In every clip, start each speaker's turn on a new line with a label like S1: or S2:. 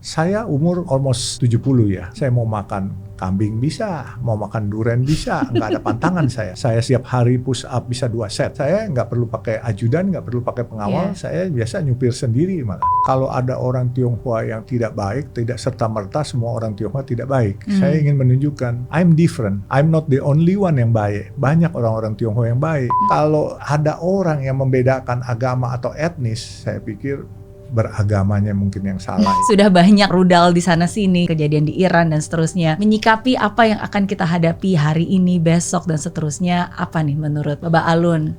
S1: Saya umur almost 70 ya. Saya mau makan kambing bisa, mau makan durian bisa, nggak ada pantangan saya. Saya setiap hari push up bisa 2 set. Saya nggak perlu pakai ajudan, nggak perlu pakai pengawal. Saya biasa nyupir sendiri malah. Kalau ada orang Tionghoa yang tidak baik, tidak serta-merta semua orang Tionghoa tidak baik. Saya ingin menunjukkan, I'm different. I'm not the only one yang baik. Banyak orang-orang Tionghoa yang baik. Kalau ada orang yang membedakan agama atau etnis, saya pikir beragamanya mungkin yang salah.
S2: Sudah banyak rudal di sana sini, kejadian di Iran dan seterusnya. Menyikapi apa yang akan kita hadapi hari ini, besok dan seterusnya, apa nih menurut Bapak Alun?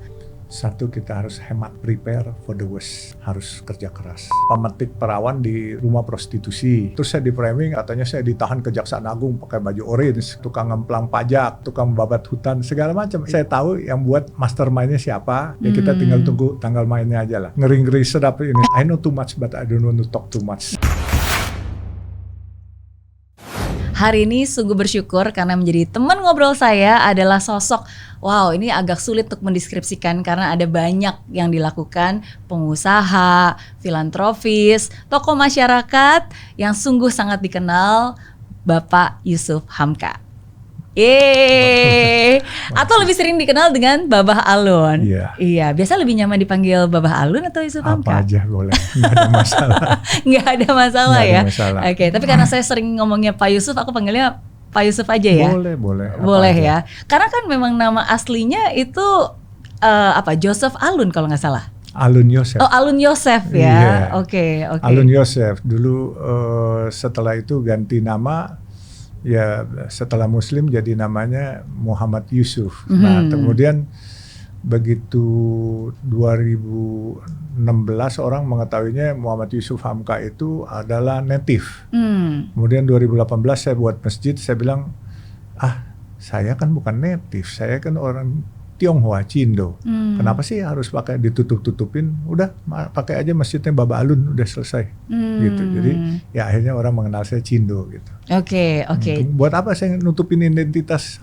S1: Satu, kita harus hemat, prepare for the worst. Harus kerja keras. Pemetik perawan di rumah prostitusi. Terus saya di framing, katanya saya ditahan Kejaksaan Agung pakai baju orange, tukang ngemplang pajak, tukang babat hutan, segala macam. Saya tahu yang buat mastermind-nya siapa, ya kita tinggal tunggu tanggal mainnya aja lah. Ngeri-ngeri sedap ini. I know too much, but I don't want to talk too much.
S2: Hari ini sungguh bersyukur karena menjadi teman ngobrol saya adalah sosok, wow, ini agak sulit untuk mendeskripsikan karena ada banyak yang dilakukan, pengusaha, filantropis, tokoh masyarakat yang sungguh sangat dikenal, Bapak Yusuf Hamka. Atau lebih sering dikenal dengan Babah Alun. Iya, biasa lebih nyaman dipanggil Babah Alun atau Yusuf Hamka?
S1: Apa aja boleh, nggak ada masalah.
S2: Nggak ada masalah ya?
S1: Masalah.
S2: Oke, tapi karena saya sering ngomongnya Pak Yusuf, aku panggilnya Pak Yusuf aja ya?
S1: Boleh.
S2: Boleh ya? Karena kan memang nama aslinya itu Joseph Alun kalau nggak salah.
S1: Alun Yosef.
S2: Oh, Alun Yosef ya? Oke.
S1: Alun Yosef, dulu setelah itu ganti nama. Ya setelah Muslim jadi namanya Muhammad Yusuf. Nah kemudian begitu 2016 orang mengetahuinya Muhammad Yusuf Hamka itu adalah native. Kemudian 2018 saya buat masjid, saya bilang, saya kan bukan native, saya kan orang Tionghoa, Cindo. Kenapa sih harus pakai ditutup-tutupin? Udah pakai aja masjidnya Baba Alun, udah selesai. Gitu. Jadi ya akhirnya orang mengenal saya Cindo gitu.
S2: Oke.
S1: Buat apa saya nutupin identitas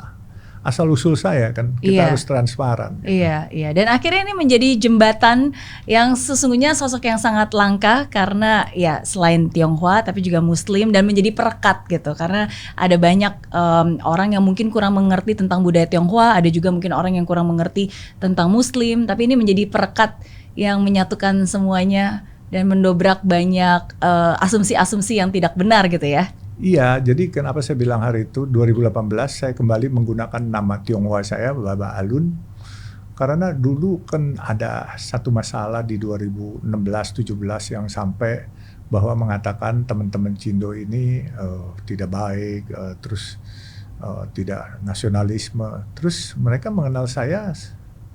S1: asal usul saya kan? Kita harus transparan.
S2: Iya. Dan akhirnya ini menjadi jembatan yang sesungguhnya sosok yang sangat langka karena ya selain Tionghoa tapi juga Muslim dan menjadi perekat gitu. Karena ada banyak orang yang mungkin kurang mengerti tentang budaya Tionghoa, ada juga mungkin orang yang kurang mengerti tentang Muslim, tapi ini menjadi perekat yang menyatukan semuanya dan mendobrak banyak asumsi-asumsi yang tidak benar gitu ya.
S1: Iya, jadi kenapa saya bilang hari itu 2018 saya kembali menggunakan nama Tionghoa saya Baba Alun karena dulu kan ada satu masalah di 2016-17 yang sampai bahwa mengatakan teman-teman Cindo ini tidak baik, terus tidak nasionalisme, terus mereka mengenal saya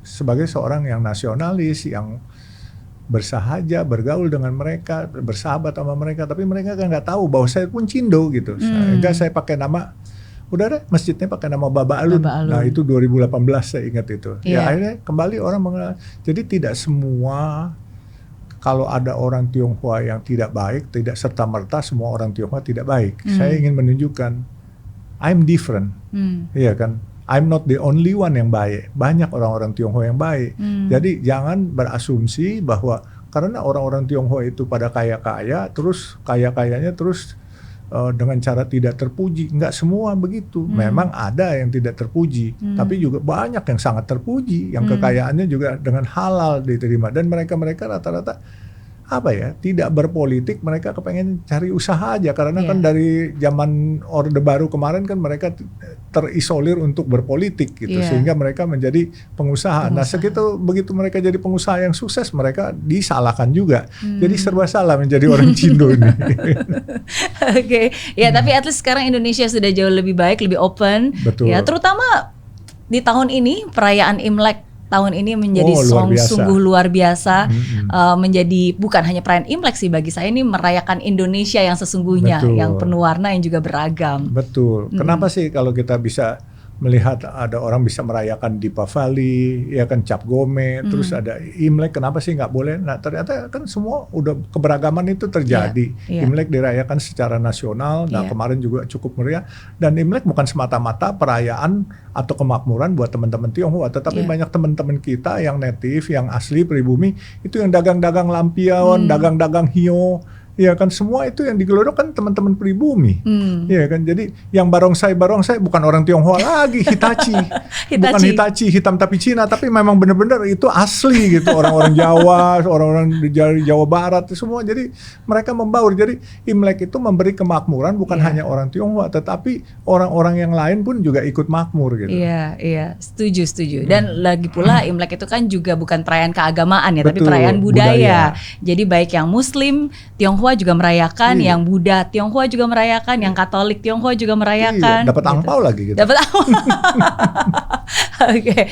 S1: sebagai seorang yang nasionalis, yang bersahaja, bergaul dengan mereka, bersahabat sama mereka, tapi mereka kan nggak tahu bahwa saya pun Cindo gitu. Sehingga saya pakai nama, udah deh masjidnya pakai nama Baba Alun. Nah itu 2018 saya ingat itu. Ya akhirnya kembali orang mengenal. Jadi tidak semua, kalau ada orang Tionghoa yang tidak baik, tidak serta-merta semua orang Tionghoa tidak baik. Saya ingin menunjukkan, I'm different. Iya kan? I'm not the only one yang baik. Banyak orang-orang Tionghoa yang baik. Jadi jangan berasumsi bahwa karena orang-orang Tionghoa itu pada kaya-kaya, terus kaya-kayanya terus dengan cara tidak terpuji. Enggak semua begitu. Memang ada yang tidak terpuji, tapi juga banyak yang sangat terpuji, yang kekayaannya juga dengan halal diterima. Dan mereka-mereka rata-rata tidak berpolitik, mereka kepengen cari usaha aja karena kan dari zaman Orde Baru kemarin kan mereka terisolir untuk berpolitik gitu, sehingga mereka menjadi pengusaha. Nah begitu mereka jadi pengusaha yang sukses, mereka disalahkan juga. Jadi serba salah menjadi orang Cindo ini.
S2: Oke. Ya tapi at least sekarang Indonesia sudah jauh lebih baik, lebih open.
S1: Betul.
S2: Ya terutama di tahun ini perayaan Imlek tahun ini menjadi sungguh luar biasa. Menjadi bukan hanya perayaan Imlek sih, bagi saya ini merayakan Indonesia yang sesungguhnya. Betul. Yang penuh warna yang juga beragam.
S1: Betul. Kenapa sih kalau kita bisa melihat ada orang bisa merayakan Dipavali, ya kan Cap Gome, terus ada Imlek, kenapa sih nggak boleh? Nah ternyata kan semua udah keberagaman itu terjadi. Imlek dirayakan secara nasional, nah kemarin juga cukup meriah. Dan Imlek bukan semata-mata perayaan atau kemakmuran buat teman-teman Tionghoa, tetapi banyak teman-teman kita yang native, yang asli pribumi, itu yang dagang-dagang lampion, dagang-dagang hiyo, Ya kan semua itu yang digelodok kan teman-teman pribumi. Ya kan jadi yang barongsai bukan orang Tionghoa lagi, Hitachi. Bukan Hitachi hitam tapi Cina, tapi memang benar-benar itu asli gitu, orang-orang Jawa, orang-orang dari Jawa Barat semua. Jadi mereka membaur. Jadi Imlek itu memberi kemakmuran bukan hanya orang Tionghoa, tetapi orang-orang yang lain pun juga ikut makmur gitu.
S2: Iya, setuju. Dan lagi pula Imlek itu kan juga bukan perayaan keagamaan ya,
S1: Betul,
S2: tapi perayaan budaya. Jadi baik yang Muslim Tionghoa juga merayakan, yang Buddha Tionghoa juga merayakan, yang Katolik Tionghoa juga merayakan.
S1: Dapat angpau lagi gitu.
S2: Dapat angpau. Oke.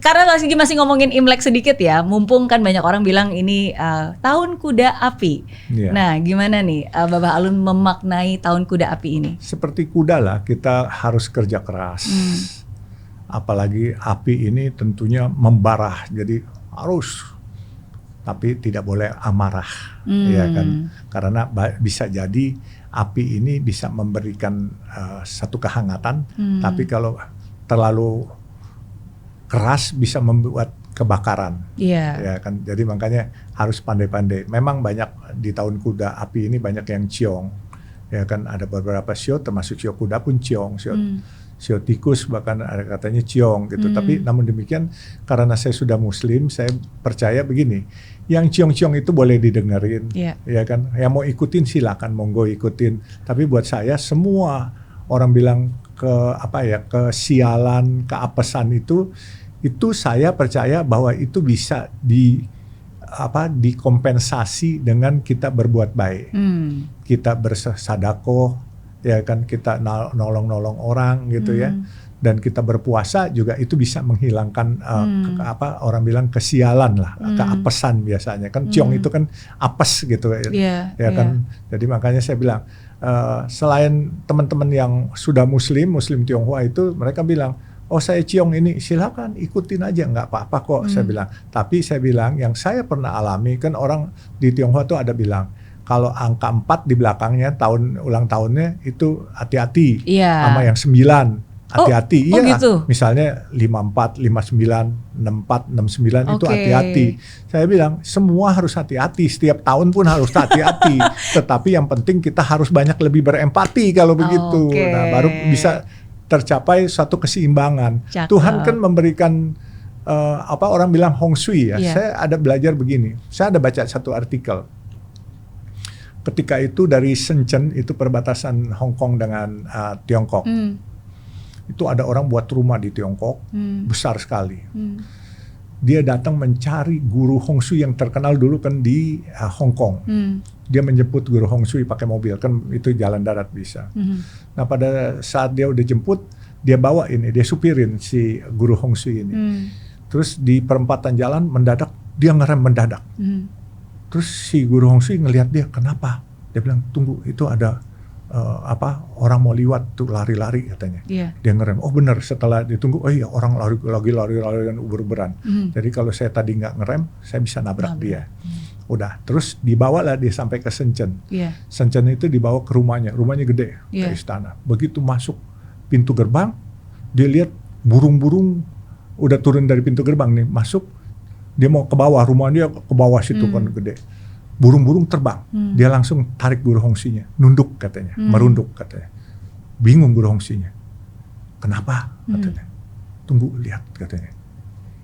S2: Karena masih ngomongin Imlek sedikit ya, mumpung kan banyak orang bilang ini tahun kuda api. Nah, gimana nih Babah Alun memaknai tahun kuda api ini?
S1: Seperti kuda lah, kita harus kerja keras. Apalagi api ini tentunya membara, jadi harus. Tapi tidak boleh amarah, ya kan? Karena bisa jadi api ini bisa memberikan satu kehangatan, tapi kalau terlalu keras bisa membuat kebakaran, ya kan? Jadi makanya harus pandai-pandai. Memang banyak di tahun kuda api ini banyak yang ciong, ya kan? Ada beberapa sio, termasuk sio kuda pun ciong, sio tikus bahkan ada katanya ciong gitu. Tapi namun demikian karena saya sudah Muslim, saya percaya begini, yang ciong-ciong itu boleh didengerin, ya kan? Yang mau ikutin silakan, monggo ikutin. Tapi buat saya semua orang bilang kesialan, keapesan itu saya percaya bahwa itu bisa dikompensasi dengan kita berbuat baik, kita bersedekah. Ya kan kita nolong orang gitu ya, dan kita berpuasa juga itu bisa menghilangkan orang bilang kesialan lah, keapesan biasanya kan. Ciong itu kan apes gitu ya kan. Jadi makanya saya bilang selain teman-teman yang sudah Muslim Tionghoa itu mereka bilang, oh saya ciong ini silakan ikutin aja, nggak apa-apa kok. Saya bilang, tapi saya bilang yang saya pernah alami kan, orang di Tionghoa tuh ada bilang kalau angka 4 di belakangnya ulang tahunnya itu hati-hati, sama yang 9 hati-hati.
S2: Gitu.
S1: Misalnya 54, 59, 64, 69 itu hati-hati. Saya bilang semua harus hati-hati, setiap tahun pun harus hati-hati. Tetapi yang penting kita harus banyak lebih berempati kalau begitu. Nah, baru bisa tercapai suatu keseimbangan.
S2: Cakep.
S1: Tuhan kan memberikan orang bilang Hong Shui ya. Saya ada belajar begini. Saya ada baca satu artikel. Ketika itu dari Shenzhen, itu perbatasan Hong Kong dengan Tiongkok. Itu ada orang buat rumah di Tiongkok, besar sekali. Dia datang mencari guru Hong Shui yang terkenal dulu kan di Hong Kong. Dia menjemput guru Hong Shui pakai mobil, kan itu jalan darat bisa. Nah pada saat dia udah jemput, dia bawa ini, dia supirin si guru Hong Shui ini. Terus di perempatan jalan mendadak, dia ngerem mendadak. Terus si guru Hong Shui ngelihat dia, kenapa? Dia bilang, tunggu, itu ada orang mau liwat tuh, lari-lari katanya. Dia ngerem. Oh benar, setelah ditunggu, oh iya orang lari dan uber-uberan. Jadi kalau saya tadi nggak ngerem, saya bisa nabrak dia. Udah, terus dibawalah dia sampai ke Shenzhen. Shenzhen itu dibawa ke rumahnya gede, ke istana. Begitu masuk pintu gerbang, dia lihat burung-burung udah turun dari pintu gerbang nih, masuk. Dia mau ke bawah, rumah dia ke bawah situ kan gede. Burung-burung terbang. Dia langsung tarik guru Hong Shui-nya. Nunduk katanya, merunduk katanya. Bingung guru Hong Shui-nya. Kenapa? Katanya. Tunggu, lihat katanya.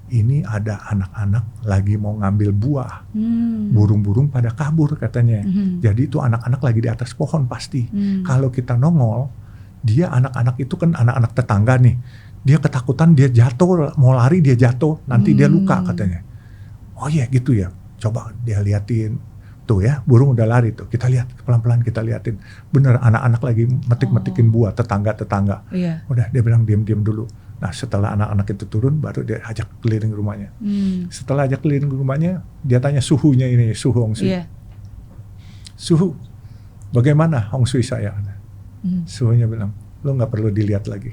S1: Ini ada anak-anak lagi mau ngambil buah. Burung-burung pada kabur katanya. Jadi itu anak-anak lagi di atas pohon pasti. Kalau kita nongol, dia anak-anak itu kan anak-anak tetangga nih. Dia ketakutan, dia jatuh, mau lari dia jatuh, nanti dia luka katanya. Oh iya gitu ya, coba dia liatin. Tuh ya, burung udah lari tuh, kita lihat, pelan-pelan kita liatin. Bener anak-anak lagi metik-metikin buah, tetangga-tetangga. Udah dia bilang diam-diam dulu. Nah setelah anak-anak itu turun, baru dia ajak keliling rumahnya. Setelah ajak keliling rumahnya, dia tanya suhunya ini, suhu Hong Shui. Suhu, bagaimana Hong Shui saya? Suhunya bilang, lu gak perlu dilihat lagi.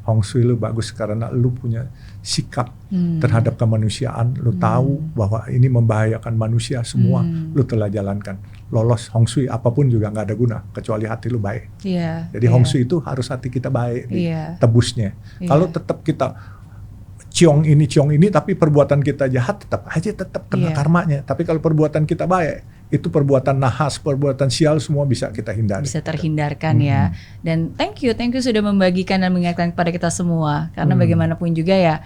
S1: Hong Shui lu bagus karena lu punya sikap terhadap kemanusiaan. Lu tahu bahwa ini membahayakan manusia semua. Lu telah jalankan. Lolos Hong Shui apapun juga nggak ada guna kecuali hati lu baik. Jadi Hong Shui itu harus hati kita baik, tebusnya. Kalau tetap kita ciong ini tapi perbuatan kita jahat, tetap kena karmanya. Tapi kalau perbuatan kita baik, itu perbuatan nahas, perbuatan sial semua bisa kita hindari.
S2: Bisa terhindarkan ya. Dan thank you sudah membagikan dan mengingatkan kepada kita semua. Karena bagaimanapun juga ya,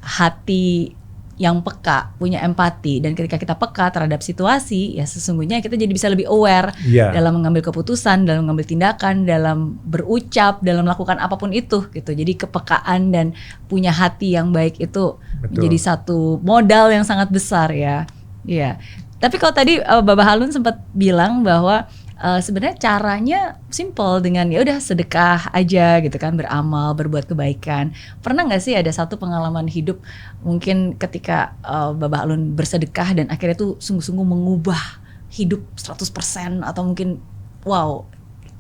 S2: hati yang peka, punya empati, dan ketika kita peka terhadap situasi, ya sesungguhnya kita jadi bisa lebih aware dalam mengambil keputusan, dalam mengambil tindakan, dalam berucap, dalam melakukan apapun itu gitu. Jadi kepekaan dan punya hati yang baik itu menjadi satu modal yang sangat besar ya. Iya. Tapi kalau tadi Bapak Halun sempat bilang bahwa sebenarnya caranya simple, dengan ya udah sedekah aja gitu kan, beramal, berbuat kebaikan. Pernah nggak sih ada satu pengalaman hidup mungkin ketika Bapak Halun bersedekah dan akhirnya tuh sungguh-sungguh mengubah hidup 100% atau mungkin wow,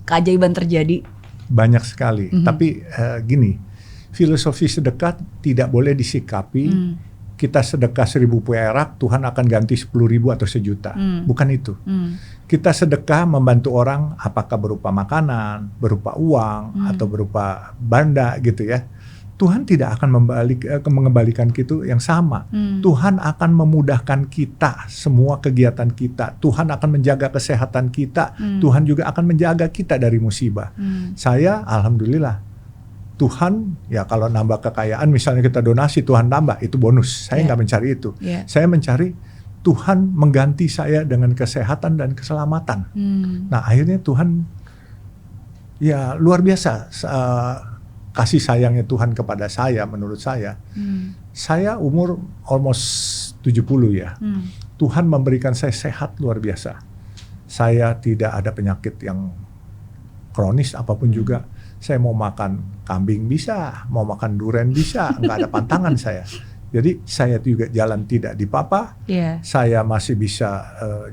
S2: keajaiban terjadi?
S1: Banyak sekali. Tapi gini, filosofi sedekah tidak boleh disikapi kita sedekah 1.000 perak, Tuhan akan ganti 10.000 atau 1 juta. Bukan itu. Kita sedekah membantu orang, apakah berupa makanan, berupa uang, atau berupa benda gitu ya. Tuhan tidak akan mengembalikan kita yang sama. Tuhan akan memudahkan kita, semua kegiatan kita. Tuhan akan menjaga kesehatan kita. Tuhan juga akan menjaga kita dari musibah. Saya, alhamdulillah, Tuhan, ya kalau nambah kekayaan, misalnya kita donasi, Tuhan tambah, itu bonus. Saya nggak mencari itu. Saya mencari Tuhan mengganti saya dengan kesehatan dan keselamatan. Nah akhirnya Tuhan, ya luar biasa kasih sayangnya Tuhan kepada saya, menurut saya. Saya umur almost 70 ya. Tuhan memberikan saya sehat luar biasa. Saya tidak ada penyakit yang kronis apapun juga. Saya mau makan kambing bisa, mau makan durian bisa, nggak ada pantangan saya. Jadi saya juga jalan tidak dipapa, saya masih bisa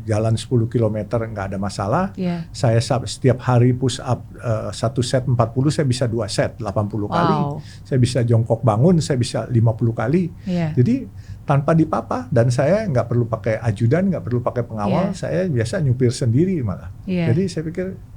S1: jalan 10 km nggak ada masalah. Saya setiap hari push up 1 set 40, saya bisa 2 set 80 kali. Saya bisa jongkok bangun, saya bisa 50 kali. Jadi tanpa dipapa, dan saya nggak perlu pakai ajudan, nggak perlu pakai pengawal, saya biasa nyupir sendiri malah. Jadi saya pikir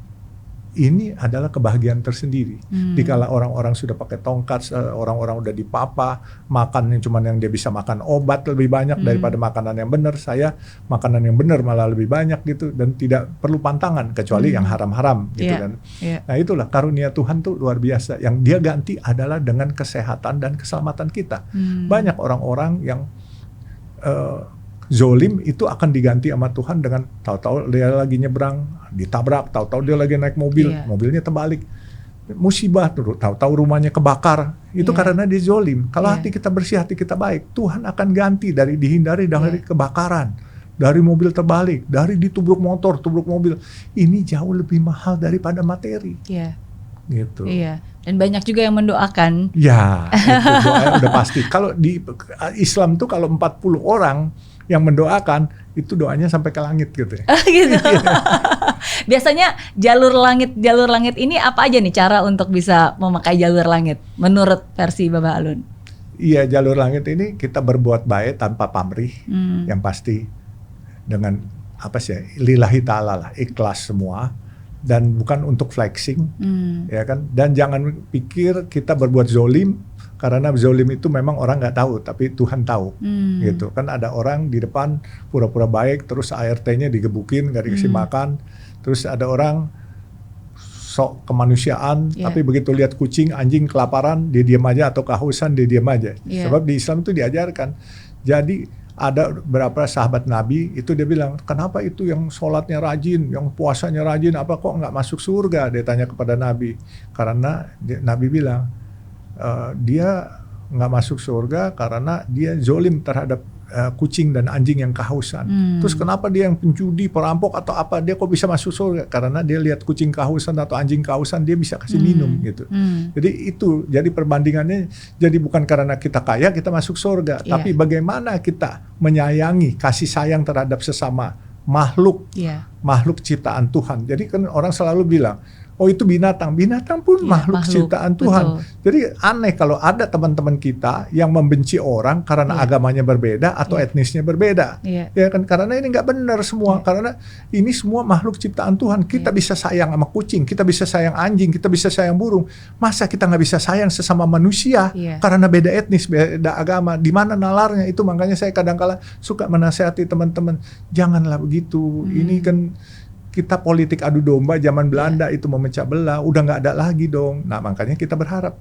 S1: ini adalah kebahagiaan tersendiri. Dikala orang-orang sudah pakai tongkat, orang-orang udah dipapa, makan yang cuman yang dia bisa makan obat lebih banyak daripada makanan yang benar. Saya makanan yang benar malah lebih banyak gitu, dan tidak perlu pantangan kecuali yang haram-haram gitu kan. Nah itulah karunia Tuhan tuh luar biasa. Yang dia ganti adalah dengan kesehatan dan keselamatan kita. Banyak orang-orang yang zolim itu akan diganti sama Tuhan dengan tahu-tahu dia lagi nyebrang ditabrak, tahu-tahu dia lagi naik mobil, mobilnya terbalik, musibah, tahu-tahu rumahnya kebakar, itu karena dia zolim. Kalau hati kita bersih, hati kita baik, Tuhan akan ganti dari dihindari dari kebakaran, dari mobil terbalik, dari ditubruk motor, tubruk mobil. Ini jauh lebih mahal daripada materi. Gitu.
S2: Dan banyak juga yang mendoakan.
S1: Ya, itu doa udah pasti. Kalau di Islam tuh kalau 40 orang yang mendoakan, itu doanya sampai ke langit gitu ya.
S2: Gitu. Biasanya jalur langit ini apa aja nih cara untuk bisa memakai jalur langit menurut versi Bapak Halun?
S1: Iya, jalur langit ini kita berbuat baik tanpa pamrih, yang pasti dengan apa sih, lillahi ta'ala lah, ikhlas semua, dan bukan untuk flexing, ya kan. Dan jangan pikir kita berbuat zolim, karena zolim itu memang orang nggak tahu, tapi Tuhan tahu, gitu kan. Ada orang di depan pura-pura baik, terus ART-nya digebukin, nggak dikasih makan. Terus ada orang sok kemanusiaan, tapi begitu lihat kucing, anjing kelaparan, dia diam aja, atau kehausan dia diam aja. Sebab di Islam itu diajarkan. Jadi ada beberapa sahabat Nabi itu dia bilang, kenapa itu yang sholatnya rajin, yang puasanya rajin, apa kok nggak masuk surga? Dia tanya kepada Nabi. Karena Nabi bilang, dia nggak masuk surga karena dia zolim terhadap kucing dan anjing yang kehausan. Terus kenapa dia yang penjudi, perampok atau apa, dia kok bisa masuk surga? Karena dia lihat kucing kehausan atau anjing kehausan, dia bisa kasih minum gitu. Jadi itu, jadi perbandingannya, jadi bukan karena kita kaya kita masuk surga, tapi bagaimana kita menyayangi, kasih sayang terhadap sesama makhluk, makhluk ciptaan Tuhan. Jadi kan orang selalu bilang, oh itu binatang pun makhluk ciptaan Tuhan.
S2: Betul.
S1: Jadi aneh kalau ada teman-teman kita yang membenci orang karena agamanya berbeda atau etnisnya berbeda. Ya kan, karena ini nggak benar semua. Karena ini semua makhluk ciptaan Tuhan. Kita bisa sayang sama kucing, kita bisa sayang anjing, kita bisa sayang burung. Masa kita nggak bisa sayang sesama manusia karena beda etnis, beda agama? Di mana nalarnya itu? Makanya saya kadang-kala suka menasihati teman-teman, janganlah begitu. Ini kan kita politik adu domba zaman Belanda itu memecah belah, udah nggak ada lagi dong. Nah makanya kita berharap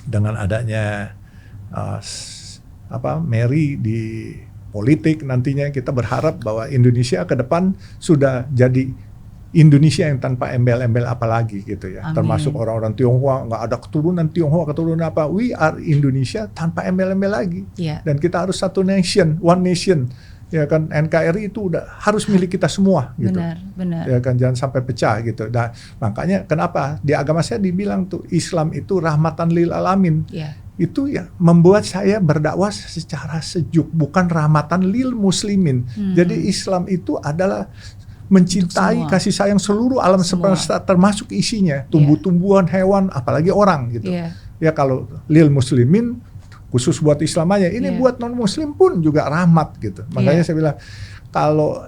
S1: dengan adanya Mary di politik nantinya, kita berharap bahwa Indonesia ke depan sudah jadi Indonesia yang tanpa embel-embel apalagi gitu ya.
S2: Amin.
S1: Termasuk orang-orang Tionghoa, nggak ada keturunan Tionghoa, keturunan apa. We are Indonesia tanpa embel-embel lagi. Dan kita harus satu nation, one nation. Ya kan, NKRI itu udah harus milik kita semua gitu.
S2: Benar.
S1: Ya kan, jangan sampai pecah gitu. Nah, makanya kenapa di agama saya dibilang tuh Islam itu rahmatan lil alamin. Itu ya membuat saya berdakwah secara sejuk, bukan rahmatan lil muslimin. Jadi Islam itu adalah mencintai, kasih sayang seluruh alam semesta termasuk isinya, tumbuh-tumbuhan, hewan, apalagi orang gitu. Ya kalau lil muslimin khusus buat Islam aja, ini buat non-muslim pun juga rahmat gitu. Makanya saya bilang, kalau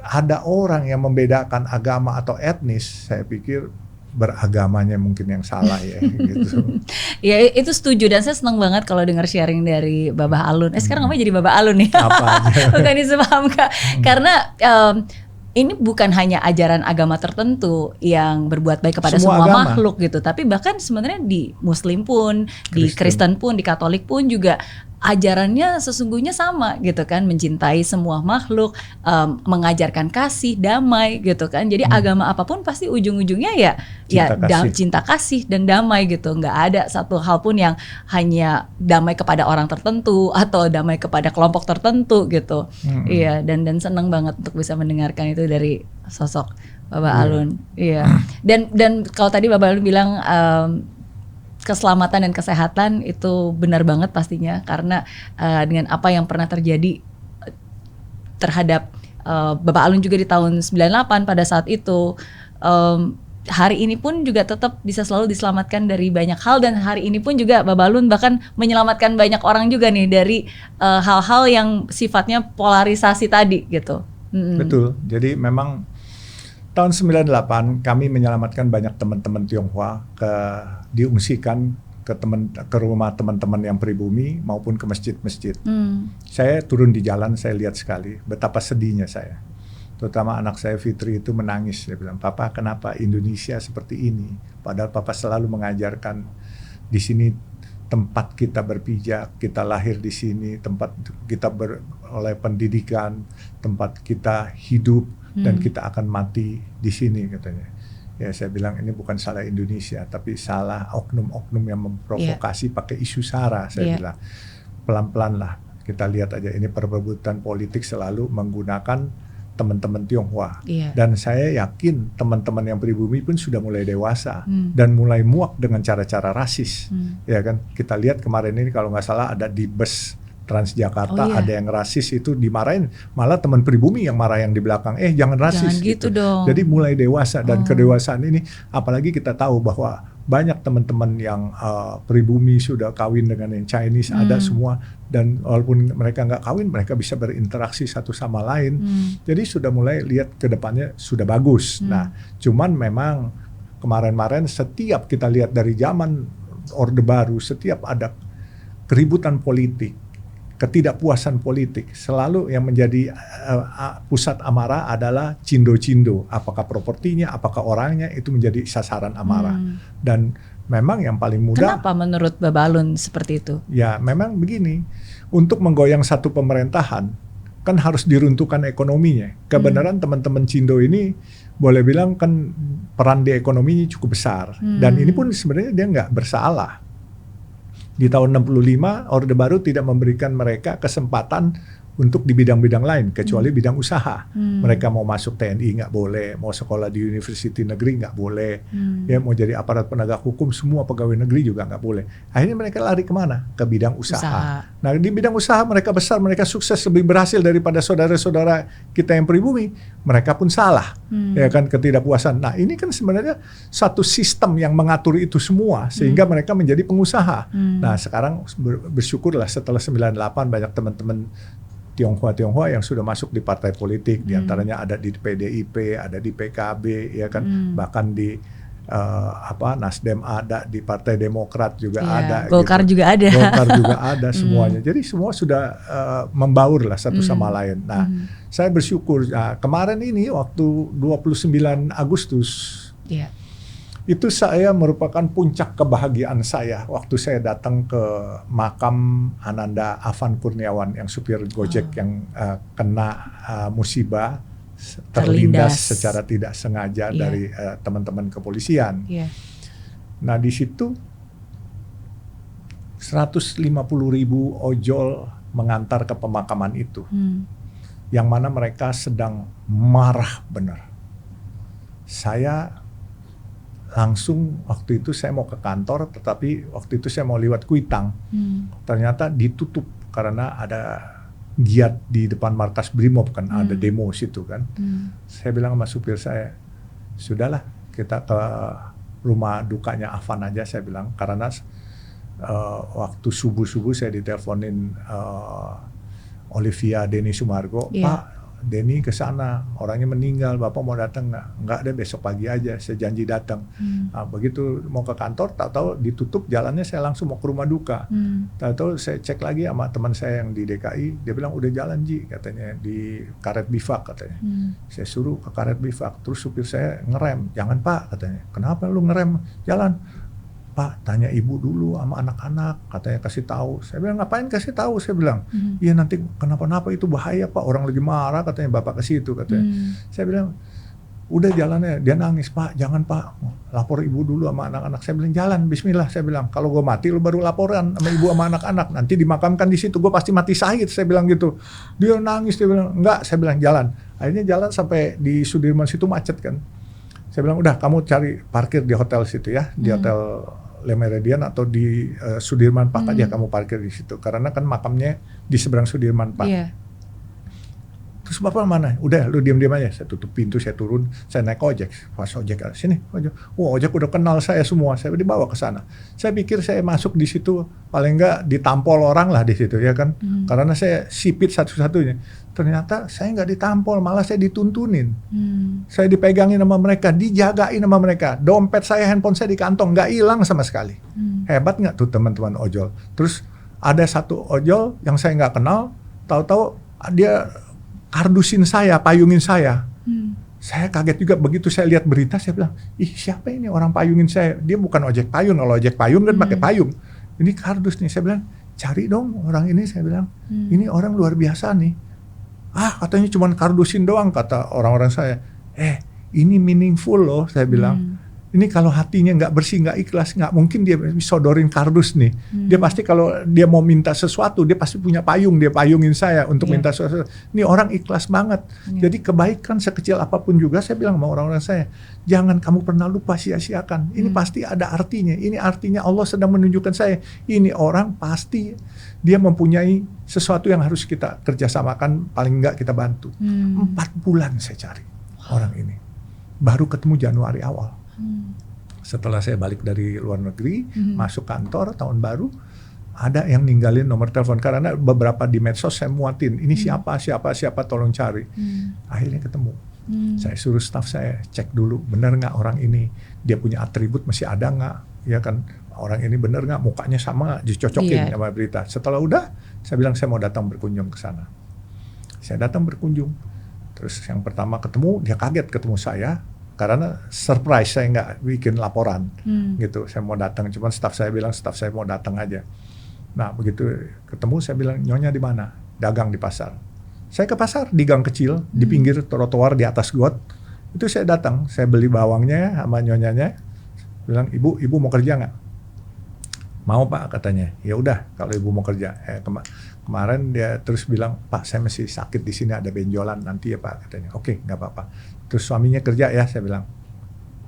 S1: ada orang yang membedakan agama atau etnis, saya pikir beragamanya mungkin yang salah ya gitu.
S2: Ya itu setuju, dan saya senang banget kalau dengar sharing dari Babah Alun. Sekarang namanya jadi Babah Alun nih.
S1: Apa aja.
S2: Bukan disepaham Kak. Karena ini bukan hanya ajaran agama tertentu yang berbuat baik kepada semua makhluk gitu, tapi bahkan sebenarnya di Muslim pun, di Kristen pun, di Katolik pun juga ajarannya sesungguhnya sama gitu kan, mencintai semua makhluk, mengajarkan kasih, damai gitu kan. Jadi agama apapun pasti ujung-ujungnya cinta kasih dan damai gitu. Nggak ada satu hal pun yang hanya damai kepada orang tertentu atau damai kepada kelompok tertentu gitu. Iya, dan senang banget untuk bisa mendengarkan itu dari sosok Babah Alun. Iya. Dan kalau tadi Babah Alun bilang keselamatan dan kesehatan itu benar banget pastinya, karena dengan apa yang pernah terjadi terhadap Bapak Alun juga di tahun 98 pada saat itu, hari ini pun juga tetap bisa selalu diselamatkan dari banyak hal, dan hari ini pun juga Bapak Alun bahkan menyelamatkan banyak orang juga nih dari hal-hal yang sifatnya polarisasi tadi gitu.
S1: Betul, jadi memang tahun 98 kami menyelamatkan banyak teman-teman Tionghoa diungsikan ke rumah teman-teman yang pribumi maupun ke masjid-masjid. Saya turun di jalan, saya lihat sekali betapa sedihnya saya. Terutama anak saya Fitri itu menangis, dia bilang, "Papa, kenapa Indonesia seperti ini? Padahal Papa selalu mengajarkan di sini tempat kita berpijak, kita lahir di sini, tempat kita beroleh pendidikan, tempat kita hidup, dan kita akan mati di sini," katanya. Ya saya bilang, ini bukan salah Indonesia, tapi salah oknum-oknum yang memprovokasi pakai isu SARA. Saya bilang, pelan-pelan lah, kita lihat aja, ini perebutan politik selalu menggunakan teman-teman Tionghoa. Dan saya yakin teman-teman yang pribumi pun sudah mulai dewasa dan mulai muak dengan cara-cara rasis. Ya kan, kita lihat kemarin ini kalau nggak salah ada di bus Transjakarta ada yang rasis, itu dimarahin, malah teman pribumi yang marah yang di belakang, jangan rasis.
S2: Jangan gitu dong.
S1: Jadi mulai dewasa, dan kedewasaan ini, apalagi kita tahu bahwa banyak teman-teman yang pribumi sudah kawin dengan yang Chinese, ada semua, dan walaupun mereka nggak kawin, mereka bisa berinteraksi satu sama lain. Jadi sudah mulai lihat ke depannya sudah bagus. Nah, cuman memang kemarin-kemarin setiap kita lihat dari zaman Orde Baru, setiap ada keributan politik, ketidakpuasan politik, selalu yang menjadi pusat amarah adalah cindo-cindo. Apakah propertinya, apakah orangnya, itu menjadi sasaran amarah. Dan memang yang paling mudah.
S2: Kenapa menurut Babah Alun seperti itu?
S1: Ya memang begini, untuk menggoyang satu pemerintahan kan harus diruntuhkan ekonominya. Kebenaran teman-teman cindo ini boleh bilang kan peran di ekonominya cukup besar. Dan ini pun sebenarnya dia nggak bersalah. Di tahun 65, Orde Baru tidak memberikan mereka kesempatan untuk di bidang-bidang lain kecuali bidang usaha. Mereka mau masuk TNI nggak boleh, mau sekolah di university negeri nggak boleh, ya mau jadi aparat penegak hukum semua pegawai negeri juga nggak boleh. Akhirnya mereka lari kemana? Ke bidang usaha. Nah di bidang usaha mereka besar, mereka sukses, lebih berhasil daripada saudara-saudara kita yang pribumi. Mereka pun salah, ya kan, ketidakpuasan. Nah ini kan sebenarnya satu sistem yang mengatur itu semua sehingga mereka menjadi pengusaha. Nah sekarang bersyukurlah setelah 98 banyak teman-teman Tionghoa yang sudah masuk di partai politik, diantaranya ada di PDIP, ada di PKB, ya kan, bahkan di Nasdem ada, di Partai Demokrat juga ada,
S2: Golkar
S1: gitu.
S2: juga ada,
S1: Golkar juga ada semuanya. Jadi semua sudah membaur lah satu sama lain. Nah, saya bersyukur. Nah, kemarin ini waktu 29 Agustus. Itu saya merupakan puncak kebahagiaan saya waktu saya datang ke makam Ananda Avan Kurniawan yang supir Gojek yang kena musibah terlindas secara tidak sengaja dari teman-teman kepolisian. Nah di situ 150.000 ojol mengantar ke pemakaman itu, yang mana mereka sedang marah benar. Saya langsung waktu itu saya mau ke kantor, tetapi waktu itu saya mau lewat Kuitang. Ternyata ditutup karena ada giat di depan markas Brimob kan, ada demo situ kan. Saya bilang sama supir saya, sudahlah kita ke rumah dukanya Avan aja, saya bilang, karena waktu subuh-subuh saya diteleponin Olivia Denny Sumargo, Pak Denny ke sana, orangnya meninggal, Bapak mau datang nggak? Nggak deh, besok pagi aja, saya janji datang. Nah, begitu mau ke kantor, tahu-tahu ditutup jalannya, saya langsung mau ke rumah duka. Tahu-tahu saya cek lagi sama teman saya yang di DKI, dia bilang udah jalan Ji, katanya di karet bivak katanya. Saya suruh ke karet bivak, terus supir saya ngerem, jangan Pak katanya. Kenapa lu ngerem? Jalan. Pak, tanya ibu dulu sama anak-anak, katanya kasih tahu. Saya bilang ngapain kasih tahu? Saya bilang, iya nanti kenapa-napa itu bahaya Pak, orang lagi marah, katanya Bapak ke situ katanya. Saya bilang, udah jalannya. Dia nangis, Pak jangan Pak, lapor ibu dulu sama anak-anak. Saya bilang jalan, bismillah. Saya bilang kalau gue mati lu baru laporan sama ibu sama anak-anak, nanti dimakamkan di situ, gue pasti mati syahid. Saya bilang gitu. Dia nangis, dia bilang enggak. Saya bilang jalan. Akhirnya jalan sampai di Sudirman situ macet kan. Saya bilang udah kamu cari parkir di hotel situ ya, di hotel Le Méridien atau di Sudirman Park aja kamu parkir di situ, karena kan makamnya di seberang Sudirman Park. Terus Bapak mana? Udah lu diam-diam aja. Saya tutup pintu, saya turun, saya naik ojek. Pas ojek sini, ojek. Ojek udah kenal saya semua, saya dibawa ke sana. Saya pikir saya masuk di situ paling enggak ditampol orang lah di situ ya kan, karena saya sipit satu-satunya. Ternyata saya nggak ditampol, malah saya dituntunin. Saya dipegangin sama mereka, dijagain sama mereka. Dompet saya, handphone saya di kantong, nggak hilang sama sekali. Hebat nggak tuh teman-teman ojol? Terus ada satu ojol yang saya nggak kenal, tahu-tahu dia kardusin saya, payungin saya. Saya kaget juga begitu saya lihat berita, saya bilang, ih siapa ini orang payungin saya? Dia bukan ojek payung, kalau ojek payung kan pakai payung. Ini kardus nih, saya bilang, cari dong orang ini, saya bilang, ini orang luar biasa nih. Katanya cuma kardusin doang, kata orang-orang saya. Ini meaningful loh, saya bilang. Ini kalau hatinya nggak bersih, nggak ikhlas, nggak mungkin dia sodorin kardus nih. Dia pasti kalau dia mau minta sesuatu, dia pasti punya payung, dia payungin saya untuk minta sesuatu. Ini orang ikhlas banget. Jadi kebaikan sekecil apapun juga, saya bilang sama orang-orang saya, jangan kamu pernah lupa sia-siakan. Ini pasti ada artinya. Ini artinya Allah sedang menunjukkan saya, ini orang pasti dia mempunyai sesuatu yang harus kita kerjasamakan, paling nggak kita bantu. 4 bulan saya cari orang ini. Baru ketemu Januari awal. Setelah saya balik dari luar negeri, masuk kantor tahun baru, ada yang ninggalin nomor telepon karena beberapa di medsos saya muatin, ini siapa tolong cari. Akhirnya ketemu. Saya suruh staff saya cek dulu, benar nggak orang ini, dia punya atribut masih ada nggak, ya kan, orang ini benar nggak, mukanya sama nggak, dicocokin sama berita. Setelah udah, saya bilang saya mau datang berkunjung ke sana. Saya datang berkunjung, terus yang pertama ketemu, dia kaget ketemu saya. Karena surprise, saya nggak bikin laporan gitu. Saya mau datang, cuman staff saya bilang staff saya mau datang aja. Nah begitu ketemu saya bilang, Nyonya di mana? Dagang di pasar. Saya ke pasar di gang kecil, di pinggir trotoar di atas got. Itu saya datang, saya beli bawangnya sama nyonyanya. Bilang, ibu mau kerja nggak? Mau Pak katanya. Ya udah kalau ibu mau kerja. Kemarin dia terus bilang, Pak saya masih sakit di sini, ada benjolan nanti ya Pak, katanya. Oke, nggak apa-apa. Terus suaminya kerja ya, saya bilang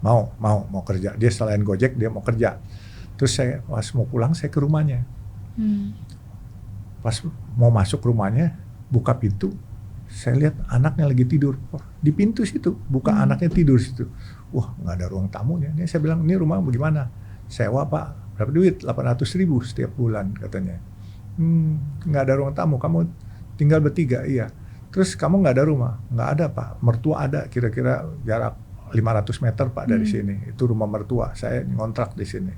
S1: mau kerja. Dia selain Gojek dia mau kerja. Terus saya pas mau pulang saya ke rumahnya. Pas mau masuk rumahnya, buka pintu, saya lihat anaknya lagi tidur. Di pintu situ, buka anaknya tidur situ. Wah, nggak ada ruang tamunya. Ini saya bilang, ini rumah bagaimana? Sewa Pak, berapa duit? 800.000 setiap bulan katanya. Nggak ada ruang tamu, kamu tinggal bertiga, iya. Terus kamu nggak ada rumah? Nggak ada Pak, mertua ada, kira-kira jarak 500 meter Pak dari sini. Itu rumah mertua, saya ngontrak di sini.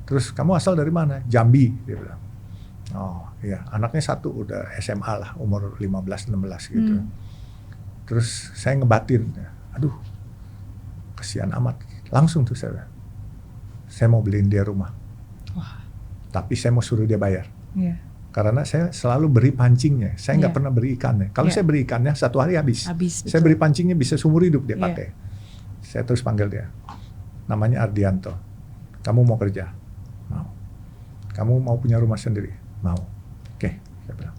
S1: Terus kamu asal dari mana? Jambi, dia bilang. Oh iya, anaknya satu udah SMA lah, umur 15-16 gitu. Terus saya ngebatin, aduh kesian amat. Langsung tuh saya mau beliin dia rumah. Wah. Tapi saya mau suruh dia bayar.
S2: Yeah.
S1: Karena saya selalu beri pancingnya, saya nggak pernah beri ikannya. Kalau saya beri ikannya satu hari habis. Saya beri pancingnya bisa seumur hidup dia pakai. Saya terus panggil dia, namanya Ardianto. Kamu mau kerja? Mau. Kamu mau punya rumah sendiri? Mau. Oke, saya bilang.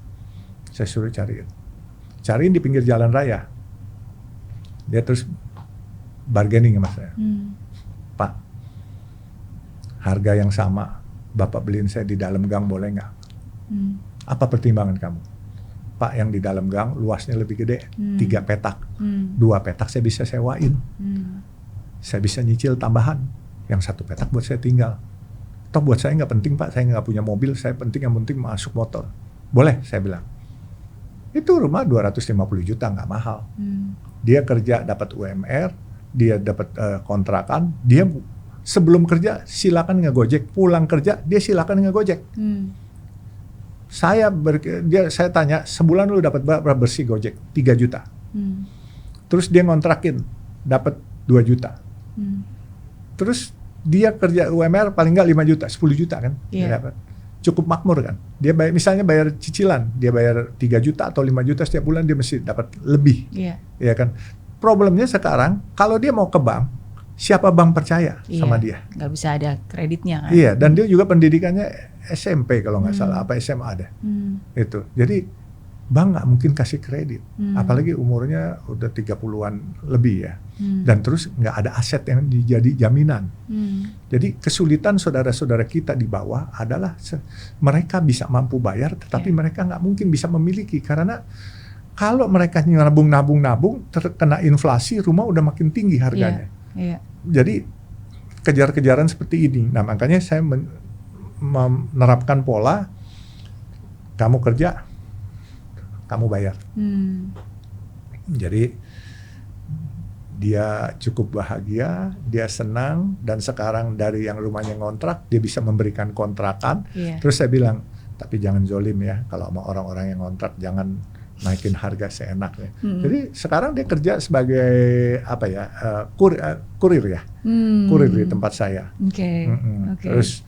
S1: Saya suruh cariin di pinggir jalan raya. Dia terus bargaining sama saya. Pak, harga yang sama Bapak beliin saya di dalam gang boleh nggak? Apa pertimbangan kamu? Pak, yang di dalam gang luasnya lebih gede, 3 petak, 2 petak saya bisa sewain, saya bisa nyicil tambahan, yang 1 petak buat saya tinggal. Toh buat saya nggak penting Pak, saya nggak punya mobil, saya yang penting masuk motor. Boleh, saya bilang. Itu rumah 250 juta, nggak mahal. Dia kerja dapat UMR, dia dapat kontrakan, dia sebelum kerja silakan nge-Gojek, pulang kerja dia silakan nge-Gojek. Saya tanya, sebulan lu dapat berapa bersih Gojek? 3 juta. Terus dia ngontrakin dapat 2 juta. Terus dia kerja UMR paling nggak 5 juta, 10 juta kan? Dia dapat. Cukup makmur kan? Dia bayar, misalnya bayar cicilan, dia bayar 3 juta atau 5 juta setiap bulan, dia mesti dapat lebih. Ya kan? Problemnya sekarang kalau dia mau ke bank, siapa bank percaya sama dia?
S2: Nggak bisa ada kreditnya kan?
S1: Iya, dan dia juga pendidikannya SMP kalau nggak salah, apa SMA ada. Itu. Jadi bank nggak mungkin kasih kredit, apalagi umurnya udah 30-an lebih ya. Dan terus nggak ada aset yang jadi jaminan. Jadi kesulitan saudara-saudara kita di bawah adalah mereka bisa mampu bayar, tetapi mereka nggak mungkin bisa memiliki karena kalau mereka nabung, terkena inflasi, rumah udah makin tinggi harganya. Jadi kejar-kejaran seperti ini. Nah makanya saya menerapkan pola, kamu kerja, kamu bayar. Jadi dia cukup bahagia, dia senang, dan sekarang dari yang rumahnya ngontrak, dia bisa memberikan kontrakan. Terus saya bilang, tapi jangan zolim ya, kalau sama orang-orang yang ngontrak jangan naikin harga seenaknya. Jadi sekarang dia kerja sebagai apa ya, kurir ya, kurir di tempat saya. Terus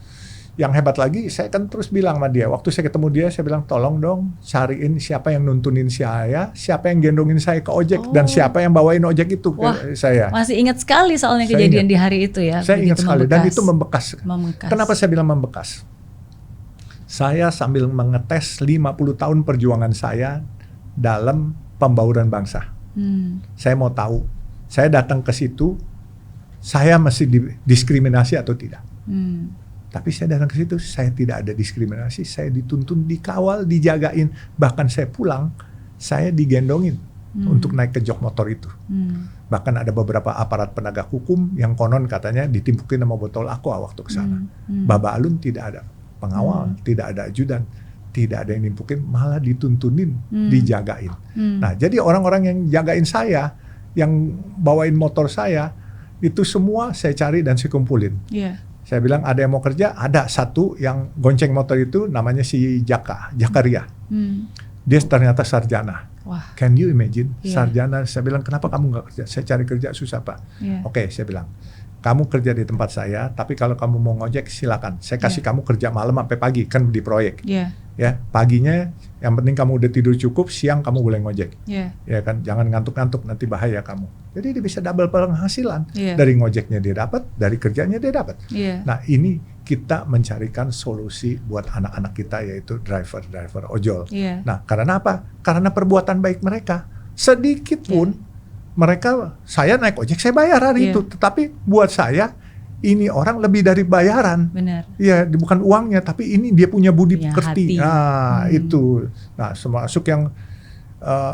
S1: yang hebat lagi, saya kan terus bilang sama dia, waktu saya ketemu dia, saya bilang tolong dong cariin siapa yang nuntunin saya, siapa yang gendongin saya ke ojek, dan siapa yang bawain ojek itu ke saya.
S2: Masih ingat sekali soalnya kejadian di hari itu ya.
S1: Saya ingat sekali, dan itu membekas.
S2: Membekas.
S1: Kenapa saya bilang membekas? Saya sambil mengetes 50 tahun perjuangan saya dalam pembauran bangsa. Saya mau tahu, saya datang ke situ, saya masih didiskriminasi atau tidak. Tapi saya datang ke situ, saya tidak ada diskriminasi, saya dituntun, dikawal, dijagain, bahkan saya pulang, saya digendongin untuk naik ke jok motor itu. Bahkan ada beberapa aparat penegak hukum yang konon katanya ditimpukin sama botol aqua waktu ke sana. Baba Alun tidak ada pengawal, tidak ada ajudan, tidak ada yang nimpukin, malah dituntunin, dijagain. Nah, jadi orang-orang yang jagain saya, yang bawain motor saya, itu semua saya cari dan saya kumpulin. Saya bilang ada yang mau kerja, ada satu yang gonceng motor itu namanya si Jakaria. Dia ternyata sarjana. Can you imagine? Sarjana. Saya bilang kenapa kamu nggak kerja? Saya cari kerja susah Pak. Oke, saya bilang kamu kerja di tempat saya, tapi kalau kamu mau ngojek silakan. Saya kasih kamu kerja malam sampai pagi, kan di proyek. Ya, paginya yang penting kamu udah tidur cukup, siang kamu boleh ngojek. Ya kan, jangan ngantuk-ngantuk nanti bahaya kamu. Jadi dia bisa double penghasilan. Dari ngojeknya dia dapat, dari kerjanya dia dapat. Nah, ini kita mencarikan solusi buat anak-anak kita, yaitu driver ojol.
S2: Iya.
S1: Nah, karena apa? Karena perbuatan baik mereka. Sedikit pun mereka, saya naik ojek saya bayar hari itu, tetapi buat saya ini orang lebih dari bayaran.
S2: Benar.
S1: Ya, bukan uangnya, tapi ini dia punya budi pekerti.
S2: hati.
S1: Nah, itu. Nah, termasuk yang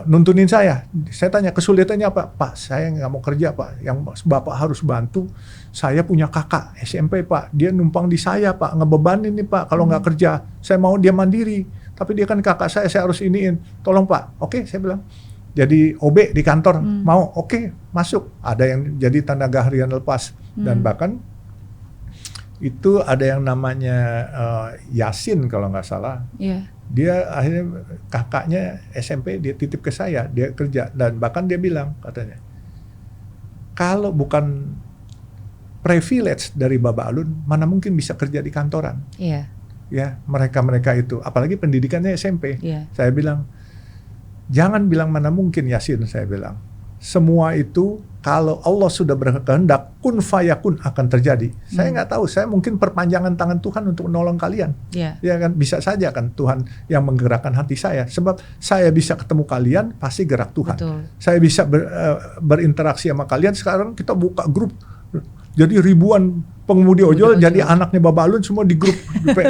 S1: nuntunin saya. Saya tanya kesulitannya apa? Pak, saya nggak mau kerja, Pak. Yang Bapak harus bantu. Saya punya kakak SMP, Pak. Dia numpang di saya, Pak. Ngebebanin nih, Pak. Kalau nggak kerja, saya mau dia mandiri. Tapi dia kan kakak saya harus iniin. Tolong, Pak. Oke, saya bilang. Jadi OB di kantor, mau? Oke, masuk. Ada yang jadi tenaga harian lepas. Dan bahkan itu ada yang namanya Yasin kalau nggak salah. Dia akhirnya kakaknya SMP dia titip ke saya, dia kerja, dan bahkan dia bilang katanya, kalau bukan privilege dari Baba Alun, mana mungkin bisa kerja di kantoran. Ya, mereka itu, apalagi pendidikannya SMP. Saya bilang, jangan bilang mana mungkin Yasin, saya bilang. Semua itu kalau Allah sudah berkehendak, kun fayakun akan terjadi. Saya nggak tahu, saya mungkin perpanjangan tangan Tuhan untuk menolong kalian. Ya kan, bisa saja kan Tuhan yang menggerakkan hati saya. Sebab saya bisa ketemu kalian, pasti gerak Tuhan.
S2: Betul.
S1: Saya bisa berinteraksi sama kalian. Sekarang kita buka grup. Jadi ribuan pengemudi ojol jadi anaknya Baba Alun semua di grup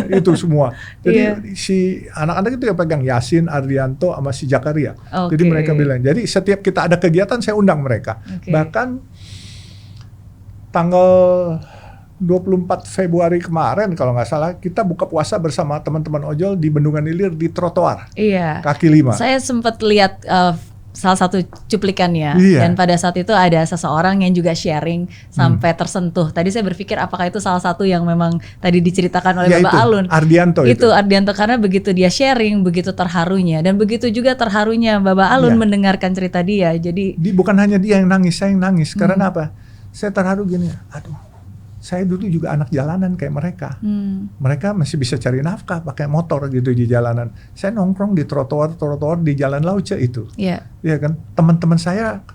S1: itu semua. Jadi si anak-anak itu yang pegang Yasin, Ardianto, sama si Jakaria. Jadi mereka bilang, jadi setiap kita ada kegiatan saya undang mereka. Bahkan tanggal 24 Februari kemarin kalau nggak salah kita buka puasa bersama teman-teman ojol di Bendungan Ilir di trotoar. Kaki 5.
S2: Saya sempat lihat salah satu cuplikannya, dan pada saat itu ada seseorang yang juga sharing sampai tersentuh. Tadi saya berpikir apakah itu salah satu yang memang tadi diceritakan oleh Baba Alun.
S1: Ardianto itu.
S2: Ardianto, karena begitu dia sharing, begitu terharunya, dan begitu juga terharunya Baba Alun mendengarkan cerita dia. Jadi
S1: bukan hanya dia yang nangis, saya yang nangis. Karena apa? Saya terharu gini, aduh. Saya dulu juga anak jalanan kayak mereka. Mereka masih bisa cari nafkah pakai motor gitu di jalanan. Saya nongkrong di trotoar di Jalan Lauce itu. Iya kan? Teman-teman saya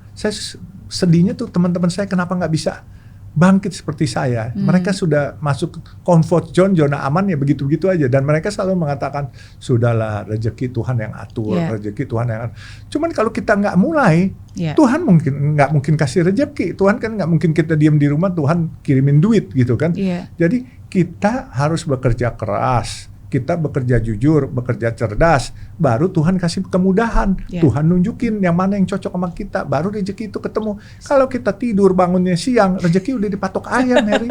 S1: sedihnya tuh teman-teman saya kenapa nggak bisa bangkit seperti saya. Mereka sudah masuk comfort zone, zona aman ya begitu-begitu aja. Dan mereka selalu mengatakan, sudahlah rezeki Tuhan yang atur, rezeki Tuhan yang atur. Cuman kalau kita nggak mulai, Tuhan nggak mungkin kasih rezeki. Tuhan kan nggak mungkin kita diam di rumah, Tuhan kirimin duit gitu kan. Jadi kita harus bekerja keras. Kita bekerja jujur, bekerja cerdas, baru Tuhan kasih kemudahan. Tuhan nunjukin yang mana yang cocok sama kita, baru rezeki itu ketemu. Kalau kita tidur bangunnya siang, rezeki udah dipatok ayam, Mary.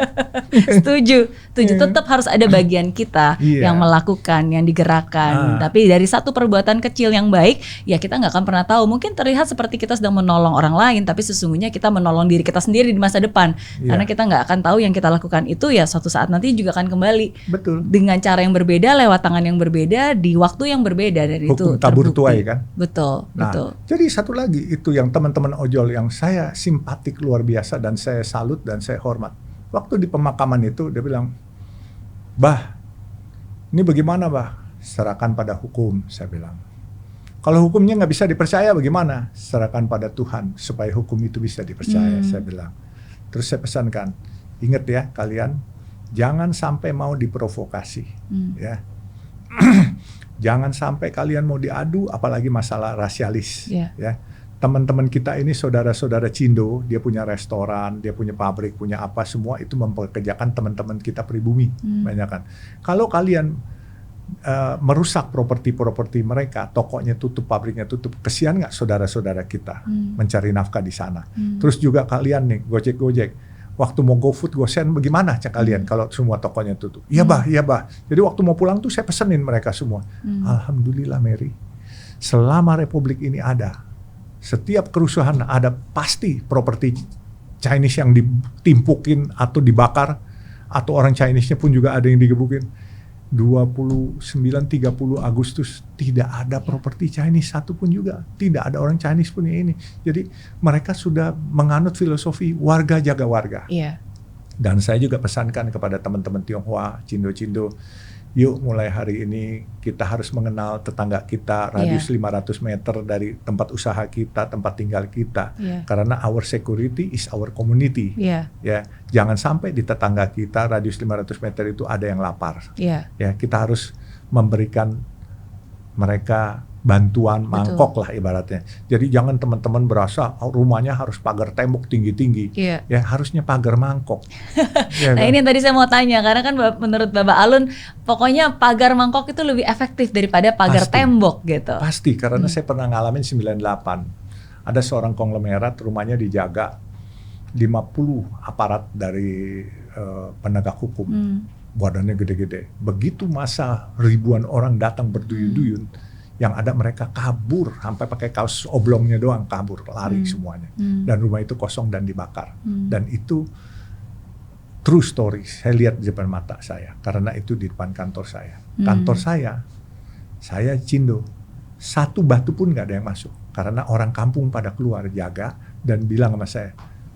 S2: Setuju. Tetap harus ada bagian kita yang melakukan, yang digerakkan. Tapi dari satu perbuatan kecil yang baik, ya kita nggak akan pernah tahu. Mungkin terlihat seperti kita sedang menolong orang lain, tapi sesungguhnya kita menolong diri kita sendiri di masa depan. Karena kita nggak akan tahu yang kita lakukan itu ya suatu saat nanti juga akan kembali.
S1: Betul.
S2: Dengan cara yang berbeda, lewat tangan yang berbeda, di waktu yang berbeda, dari
S1: hukum
S2: itu
S1: tabur
S2: terbukti.
S1: tuai kan.
S2: Betul.
S1: Jadi satu lagi itu yang teman-teman ojol yang saya simpatik luar biasa dan saya salut dan saya hormat. Waktu di pemakaman itu dia bilang, "Bah, ini bagaimana, Bah? Serahkan pada hukum," saya bilang. "Kalau hukumnya nggak bisa dipercaya bagaimana? Serahkan pada Tuhan supaya hukum itu bisa dipercaya," saya bilang. Terus saya pesankan, ingat ya kalian, jangan sampai mau diprovokasi, ya. Jangan sampai kalian mau diadu, apalagi masalah rasialis, ya. Teman-teman kita ini saudara-saudara Cindo, dia punya restoran, dia punya pabrik, punya apa, semua itu mempekerjakan teman-teman kita pribumi, banyak kan. Kalau kalian merusak properti mereka, tokonya tutup, pabriknya tutup, kesian nggak saudara-saudara kita mencari nafkah di sana. Terus juga kalian nih, Gojek, waktu mau GoFood, GoSend, bagaimana cak kalian kalau semua tokonya tutup? Iya bah. Jadi waktu mau pulang tuh saya pesenin mereka semua. Alhamdulillah Mary, selama Republik ini ada, setiap kerusuhan ada pasti properti Chinese yang ditimpukin atau dibakar, atau orang Chinese-nya pun juga ada yang digebukin. 29-30 Agustus tidak ada properti Chinese satu pun juga, tidak ada orang Chinese pun yang ini. Jadi mereka sudah menganut filosofi warga jaga warga. Dan saya juga pesankan kepada teman-teman Tionghoa, Cindo-Cindo, yuk mulai hari ini kita harus mengenal tetangga kita, radius 500 meter dari tempat usaha kita, tempat tinggal kita. Karena our security is our community. Ya, jangan sampai di tetangga kita radius 500 meter itu ada yang lapar. Ya, kita harus memberikan mereka bantuan mangkok lah ibaratnya. Jadi jangan teman-teman berasa rumahnya harus pagar tembok tinggi-tinggi. Ya harusnya pagar mangkok.
S2: Nah ini yang tadi saya mau tanya, karena kan menurut Bapak Alun pokoknya pagar mangkok itu lebih efektif daripada pagar tembok gitu.
S1: Pasti, karena saya pernah ngalamin 98. Ada seorang konglomerat rumahnya dijaga 50 aparat dari penegak hukum. Badannya gede-gede. Begitu masa ribuan orang datang berduyun-duyun, yang ada mereka kabur sampai pakai kaos oblongnya doang, kabur, lari semuanya. Dan rumah itu kosong dan dibakar. Dan itu true story, saya lihat di depan mata saya, karena itu di depan kantor saya. Kantor saya Cindo, satu batu pun nggak ada yang masuk, karena orang kampung pada keluar jaga dan bilang sama saya,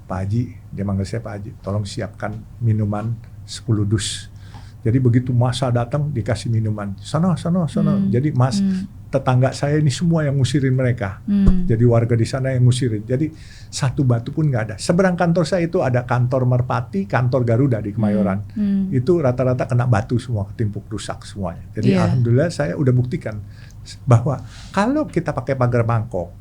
S1: Pak Haji, dia manggil saya Pak Haji, tolong siapkan minuman 10 dus. Jadi begitu masa datang dikasih minuman, sono. Jadi tetangga saya ini semua yang ngusirin mereka. Jadi warga di sana yang ngusirin. Jadi satu batu pun nggak ada. Seberang kantor saya itu ada kantor Merpati, kantor Garuda di Kemayoran. Itu rata-rata kena batu semua, ketimpuk rusak semuanya. Jadi alhamdulillah saya udah buktikan bahwa kalau kita pakai pagar mangkok,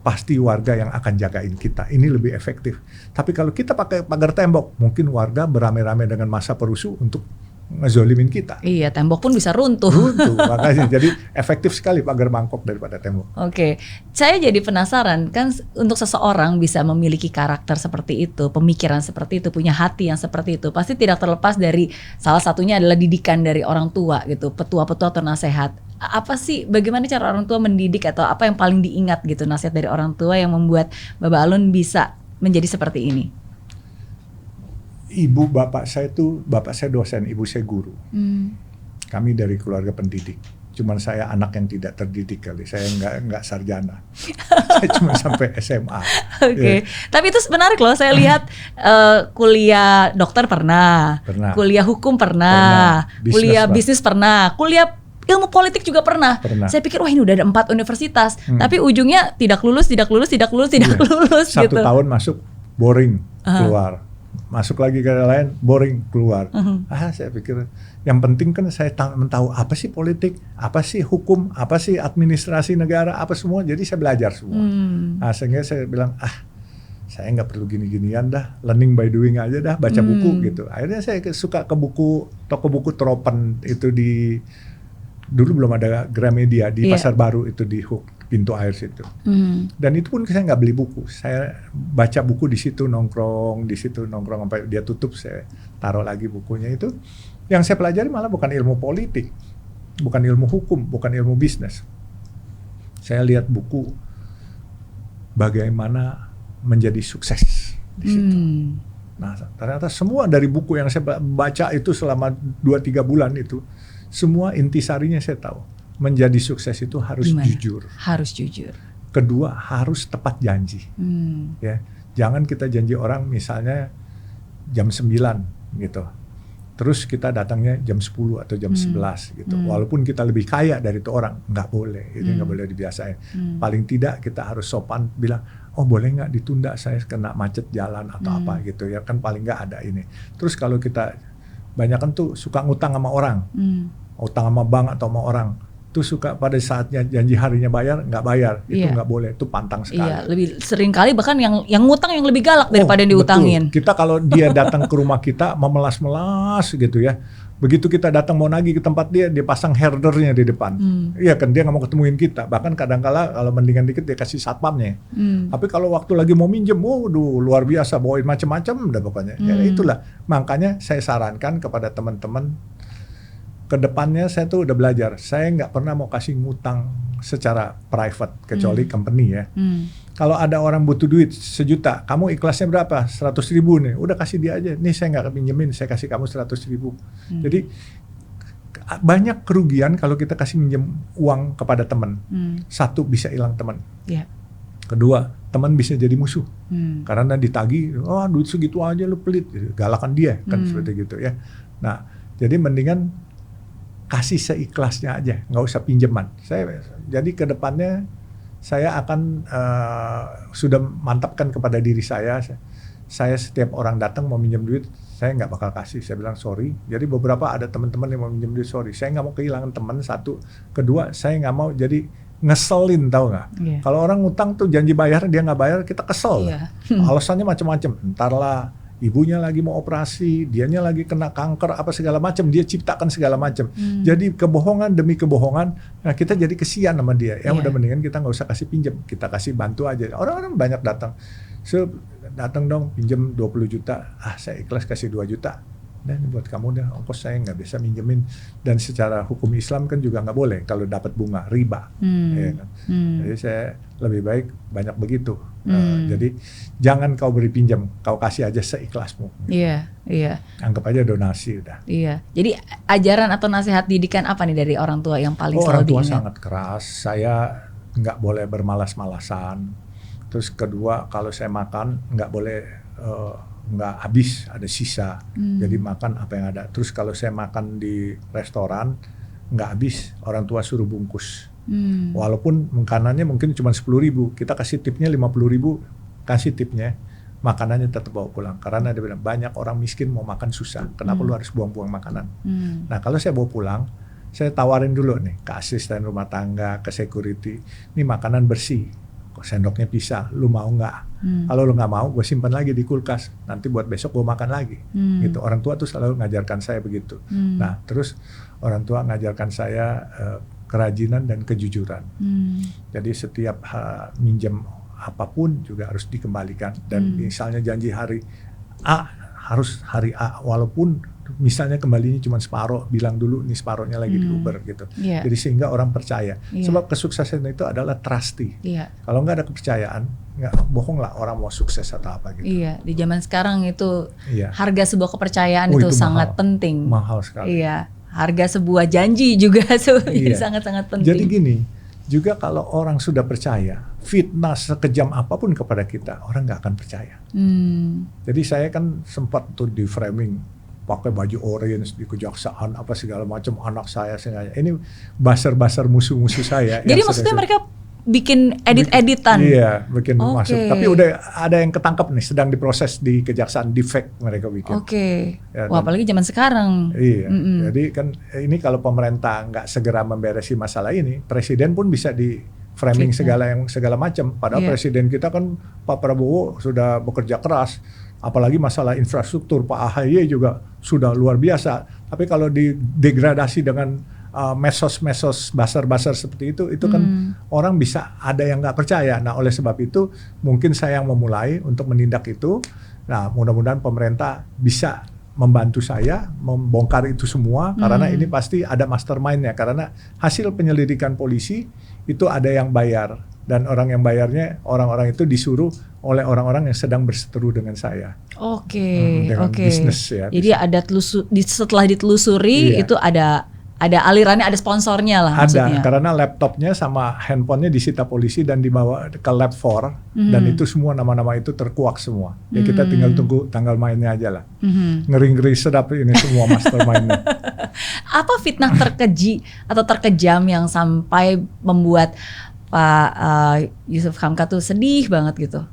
S1: pasti warga yang akan jagain kita. Ini lebih efektif. Tapi kalau kita pakai pagar tembok, mungkin warga beramai-ramai dengan massa perusuh untuk ngezolimin kita.
S2: Iya, tembok pun bisa runtuh.
S1: Makanya jadi efektif sekali pagar mangkok daripada tembok.
S2: Oke, saya jadi penasaran, kan untuk seseorang bisa memiliki karakter seperti itu, pemikiran seperti itu, punya hati yang seperti itu, pasti tidak terlepas dari salah satunya adalah didikan dari orang tua gitu, petua-petua atau nasihat. Apa sih, bagaimana cara orang tua mendidik atau apa yang paling diingat gitu, nasihat dari orang tua yang membuat Bapak Alun bisa menjadi seperti ini?
S1: Bapak saya dosen, ibu saya guru. Kami dari keluarga pendidik. Cuman saya anak yang tidak terdidik kali. Saya nggak sarjana. Saya cuma sampai SMA.
S2: Oke. Tapi itu menarik loh. Saya lihat kuliah dokter pernah. Kuliah hukum pernah. Kuliah bisnis pernah. Kuliah ilmu politik juga pernah. Saya pikir wah ini udah ada 4 universitas. Tapi ujungnya tidak lulus.
S1: Satu tahun masuk boring keluar. Masuk lagi ke lain, boring, keluar. Saya pikir yang penting kan saya tahu apa sih politik, apa sih hukum, apa sih administrasi negara, apa semua. Jadi saya belajar semua. Sehingga saya bilang, saya nggak perlu gini-ginian dah, learning by doing aja dah, baca buku gitu. Akhirnya saya suka ke toko buku Tropen itu dulu belum ada Gramedia di Pasar Baru itu di pintu air situ. Dan itu pun saya nggak beli buku, saya baca buku di situ, nongkrong sampai dia tutup, saya taruh lagi bukunya itu. Yang saya pelajari malah bukan ilmu politik, bukan ilmu hukum, bukan ilmu bisnis. Saya lihat buku bagaimana menjadi sukses di situ. Nah ternyata semua dari buku yang saya baca itu selama 2-3 bulan itu, semua intisarinya saya tahu. Menjadi sukses itu harus jujur. Harus jujur. Kedua, harus tepat janji. Ya, jangan kita janji orang misalnya jam 9 gitu. Terus kita datangnya jam 10 atau jam 11 gitu. Walaupun kita lebih kaya dari itu orang, nggak boleh. Itu nggak boleh dibiasain. Paling tidak kita harus sopan bilang, oh boleh nggak ditunda, saya kena macet jalan atau apa gitu ya. Kan paling nggak ada ini. Terus kalau kita banyak kan tuh suka ngutang sama orang. Utang sama bank atau sama orang. Tuh suka pada saatnya janji harinya bayar, nggak bayar. Itu nggak boleh, itu pantang sekali.
S2: Iya, lebih sering kali bahkan yang ngutang yang lebih galak daripada yang diutangin.
S1: Betul. Kita kalau dia datang ke rumah kita memelas-melas gitu ya. Begitu kita datang mau nagih ke tempat dia pasang herdernya di depan. Iya kan, dia nggak mau ketemuin kita. Bahkan kadang-kala kalau mendingan dikit dia kasih satpamnya. Tapi kalau waktu lagi mau minjem, waduh luar biasa, bawain macam-macam udah pokoknya. Ya itulah, makanya saya sarankan kepada teman-teman, kedepannya saya tuh udah belajar, saya nggak pernah mau kasih ngutang secara private kecuali company ya. Kalau ada orang butuh duit 1 juta, kamu ikhlasnya berapa? 100.000 nih, udah kasih dia aja. Nih saya nggak pinjemin, saya kasih kamu 100.000. Jadi banyak kerugian kalau kita kasih minjem uang kepada teman. Satu, bisa hilang teman. Kedua, teman bisa jadi musuh. Karena ditagih, duit segitu aja lu pelit, galakan dia kan seperti gitu ya. Nah, jadi mendingan kasih seikhlasnya aja, nggak usah pinjaman. Jadi ke depannya saya akan sudah mantapkan kepada diri saya setiap orang datang mau minjem duit, saya nggak bakal kasih. Saya bilang sorry. Jadi beberapa ada teman-teman yang mau minjem duit, sorry. Saya nggak mau kehilangan teman, satu. Kedua, saya nggak mau jadi ngeselin, tahu nggak? Yeah. Kalau orang ngutang tuh janji bayar, dia nggak bayar, kita kesel. Yeah. Alasannya macam-macam. Ntar lah, ibunya lagi mau operasi, dianya lagi kena kanker, apa segala macam. Dia ciptakan segala macam. Jadi kebohongan demi kebohongan, nah kita jadi kesian sama dia. Ya udah mendingan kita nggak usah kasih pinjam, kita kasih bantu aja. Orang-orang banyak datang. Datang dong, pinjam 20 juta, saya ikhlas kasih 2 juta. Dan buat kamu dah, ongkos saya nggak bisa minjemin. Dan secara hukum Islam kan juga nggak boleh kalau dapat bunga, riba. Ya kan? Jadi saya lebih baik banyak begitu. Jadi jangan kau beri pinjam, kau kasih aja seikhlasmu.
S2: Iya, iya.
S1: Anggap aja donasi udah.
S2: Iya. Jadi ajaran atau nasihat didikan apa nih dari orang tua yang paling selalu
S1: orang tua
S2: diingat?
S1: sangat keras. Saya nggak boleh bermalas-malasan. Terus kedua, kalau saya makan nggak boleh nggak habis, ada sisa. Jadi makan apa yang ada. Terus kalau saya makan di restoran nggak habis, orang tua suruh bungkus. Walaupun makanannya mungkin cuma 10.000, kita kasih tipnya 50.000, kasih tipnya, makanannya tetap bawa pulang. Karena dia bilang banyak orang miskin mau makan susah. Kenapa lu harus buang-buang makanan? Nah kalau saya bawa pulang, saya tawarin dulu nih ke asisten rumah tangga, ke security, ini makanan bersih. Sendoknya pisah, lu mau nggak? Kalau lu nggak mau, gue simpan lagi di kulkas. Nanti buat besok gue makan lagi. Gitu. Orang tua tuh selalu ngajarkan saya begitu. Nah, terus orang tua ngajarkan saya kerajinan dan kejujuran. Jadi setiap minjem apapun juga harus dikembalikan. Dan misalnya janji hari A, harus hari A. Walaupun misalnya kembalinya cuma separuh, bilang dulu nih separuhnya lagi di Uber gitu. Jadi sehingga orang percaya. Sebab kesuksesan itu adalah trusty. Kalau nggak ada kepercayaan, nggak bohong lah orang mau sukses atau apa gitu.
S2: Iya, di zaman sekarang itu harga sebuah kepercayaan itu sangat penting.
S1: Mahal sekali.
S2: Iya, harga sebuah janji juga sangat-sangat penting.
S1: Jadi gini, juga kalau orang sudah percaya, fitnah sekejam apapun kepada kita, orang nggak akan percaya. Jadi saya kan sempat tuh di framing, pakai baju orange di kejaksaan apa segala macam, anak saya sengaja. Ini basar-basar musuh-musuh saya.
S2: Jadi maksudnya mereka bikin edit-editan?
S1: Iya, bikin masuk. Tapi udah ada yang ketangkap nih, sedang diproses di kejaksaan, defect mereka bikin.
S2: Ya, wah, apalagi zaman sekarang.
S1: Iya, jadi kan ini kalau pemerintah nggak segera memberesi masalah ini, presiden pun bisa di framing segala macam. Padahal presiden kita kan Pak Prabowo sudah bekerja keras. Apalagi masalah infrastruktur, Pak AHY juga sudah luar biasa. Tapi kalau didegradasi dengan mesos-mesos basar-basar seperti itu kan orang bisa ada yang nggak percaya. Nah oleh sebab itu mungkin saya yang memulai untuk menindak itu. Nah mudah-mudahan pemerintah bisa membantu saya membongkar itu semua, karena ini pasti ada mastermind-nya. Karena hasil penyelidikan polisi itu ada yang bayar, dan orang yang bayarnya orang-orang itu disuruh oleh orang-orang yang sedang berseteru dengan saya. Dengan bisnis ya.
S2: Jadi ada setelah ditelusuri itu ada alirannya, ada sponsornya lah maksudnya.
S1: Ada, karena laptopnya sama handphonenya disita polisi dan dibawa ke lab 4 dan itu semua nama-nama itu terkuak semua. Ya kita tinggal tunggu tanggal mainnya aja lah. Ngeri-ngeri sedap ini semua mastermind-nya.
S2: Apa fitnah terkeji atau terkejam yang sampai membuat Pak Yusuf Hamka tuh sedih banget gitu?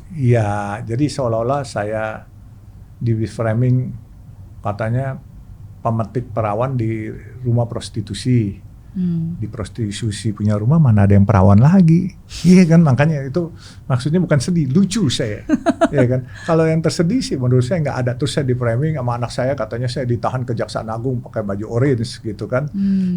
S1: Iya, jadi seolah-olah saya di framing katanya pemetik perawan di rumah prostitusi. Di prostitusi punya rumah mana ada yang perawan lagi. Iya kan, makanya itu maksudnya bukan sedih, lucu saya. Iya kan, kalau yang tersedih sih menurut saya nggak ada. Terus saya di framing sama anak saya, katanya saya ditahan Kejaksaan Agung pakai baju orange gitu kan.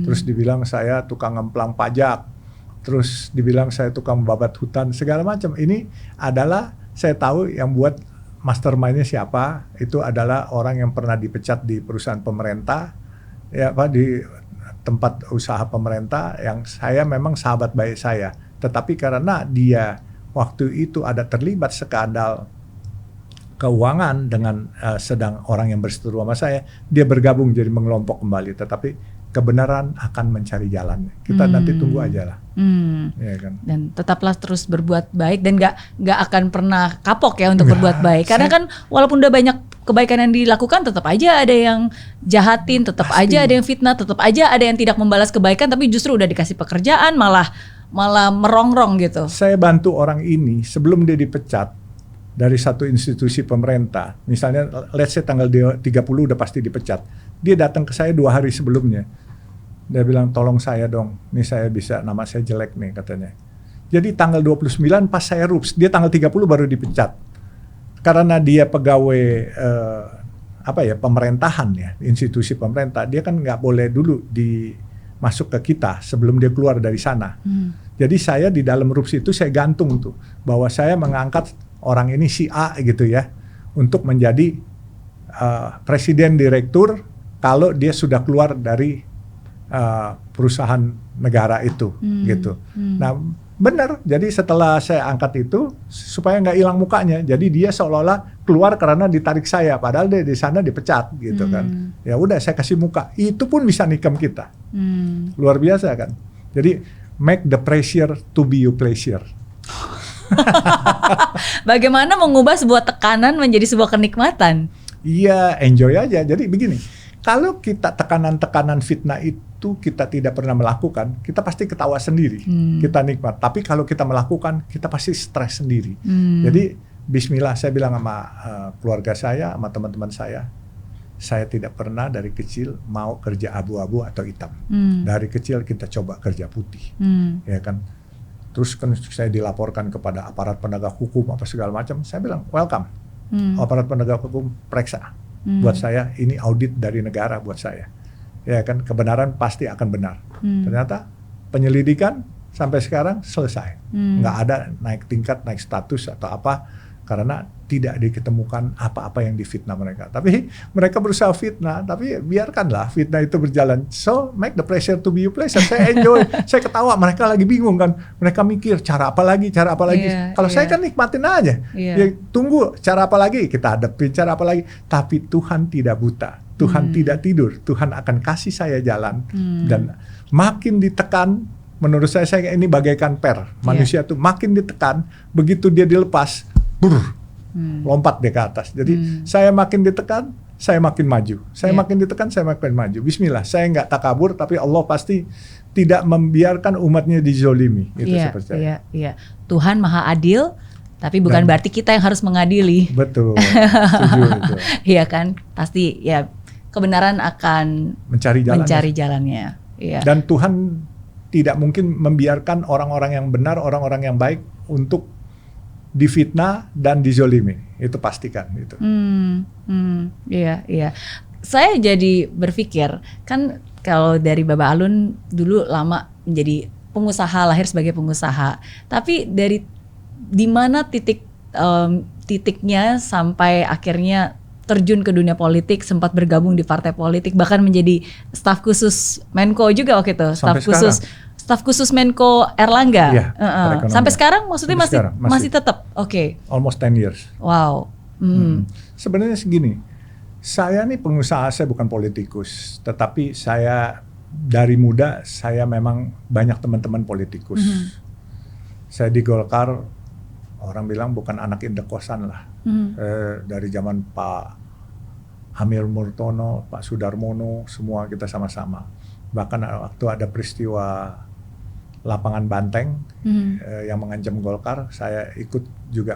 S1: Terus dibilang saya tukang ngemplang pajak. Terus dibilang saya tukang babat hutan, segala macam. Ini adalah saya tahu yang buat mastermind-nya siapa. Itu adalah orang yang pernah dipecat di perusahaan pemerintah, ya Pak, di tempat usaha pemerintah, yang saya memang sahabat baik saya. Tetapi karena dia waktu itu ada terlibat skandal keuangan dengan sedang orang yang berseteru sama saya, dia bergabung jadi mengelompok kembali. Tetapi kebenaran akan mencari jalan. Kita nanti tunggu aja lah. Ya kan?
S2: Dan tetaplah terus berbuat baik dan nggak akan pernah kapok ya untuk berbuat baik. Karena kan walaupun udah banyak kebaikan yang dilakukan, tetap aja ada yang jahatin, tetap aja ada yang fitnah, tetap aja ada yang tidak membalas kebaikan, tapi justru udah dikasih pekerjaan malah merongrong gitu.
S1: Saya bantu orang ini sebelum dia dipecat dari satu institusi pemerintah. Misalnya let's say tanggal 30 udah pasti dipecat. Dia datang ke saya 2 hari sebelumnya. Dia bilang, tolong saya dong, nih saya bisa, nama saya jelek nih katanya. Jadi tanggal 29 pas saya rups, dia tanggal 30 baru dipecat. Karena dia pegawai pemerintahan ya, institusi pemerintah, dia kan nggak boleh dulu masuk ke kita sebelum dia keluar dari sana. Jadi saya di dalam rups itu saya gantung tuh, bahwa saya mengangkat orang ini si A gitu ya, untuk menjadi presiden direktur kalau dia sudah keluar dari perusahaan negara itu gitu. Nah benar, jadi setelah saya angkat itu supaya nggak hilang mukanya, jadi dia seolah-olah keluar karena ditarik saya, padahal dia di sana dipecat gitu kan. Ya udah saya kasih muka, itu pun bisa nikam kita. Luar biasa kan. Jadi make the pressure to be your pleasure.
S2: Bagaimana mengubah sebuah tekanan menjadi sebuah kenikmatan?
S1: Iya, enjoy aja. Jadi begini, kalau kita tekanan-tekanan fitnah itu kita tidak pernah melakukan, kita pasti ketawa sendiri, kita nikmat. Tapi kalau kita melakukan, kita pasti stres sendiri. Jadi bismillah, saya bilang sama keluarga saya, sama teman-teman saya tidak pernah dari kecil mau kerja abu-abu atau hitam. Dari kecil kita coba kerja putih, ya kan. Terus kan saya dilaporkan kepada aparat penegak hukum apa segala macam. Saya bilang welcome, aparat penegak hukum periksa. Buat saya ini audit dari negara buat saya. Ya kan, kebenaran pasti akan benar. Ternyata penyelidikan sampai sekarang selesai. Nggak ada naik tingkat, naik status atau apa, karena tidak diketemukan apa-apa yang difitnah mereka. Tapi mereka berusaha fitnah, tapi biarkanlah fitnah itu berjalan. So make the pressure to be your pleasure. Saya enjoy, saya ketawa. Mereka lagi bingung kan. Mereka mikir cara apa lagi. Kalau saya kan nikmatin aja. Ya, tunggu cara apa lagi, kita hadapin cara apa lagi. Tapi Tuhan tidak buta. Tuhan tidak tidur, Tuhan akan kasih saya jalan. Dan makin ditekan, menurut saya ini bagaikan manusia tuh makin ditekan, begitu dia dilepas, lompat dia ke atas. Jadi saya makin ditekan, saya makin maju. Saya makin ditekan, saya makin maju. Bismillah, saya nggak takabur, tapi Allah pasti tidak membiarkan umatnya dizolimi. Itu saya percaya.
S2: Tuhan Maha Adil, tapi bukan berarti kita yang harus mengadili.
S1: Betul, setuju itu.
S2: Iya kan, pasti ya. Kebenaran akan mencari jalannya. Iya. Dan
S1: Tuhan tidak mungkin membiarkan orang-orang yang benar, orang-orang yang baik untuk difitnah dan dizolimi. Itu pastikan. Gitu.
S2: Iya. Saya jadi berpikir, kan kalau dari Bapak Alun dulu lama menjadi pengusaha, lahir sebagai pengusaha. Tapi dari di mana titiknya sampai akhirnya terjun ke dunia politik, sempat bergabung di partai politik, bahkan menjadi staf khusus Menko juga waktu itu, staf khusus Menko Erlangga.
S1: Iya,
S2: sampai sekarang maksudnya masih tetap. Oke.
S1: Almost 10 years.
S2: Wow.
S1: Sebenarnya segini, saya nih pengusaha, saya bukan politikus, tetapi saya dari muda saya memang banyak teman-teman politikus. Saya di Golkar, orang bilang bukan anak indekkosan lah. Dari zaman Pak Amir Murtono, Pak Sudarmono, semua kita sama-sama. Bahkan waktu ada peristiwa lapangan Banteng yang mengancam Golkar, saya ikut juga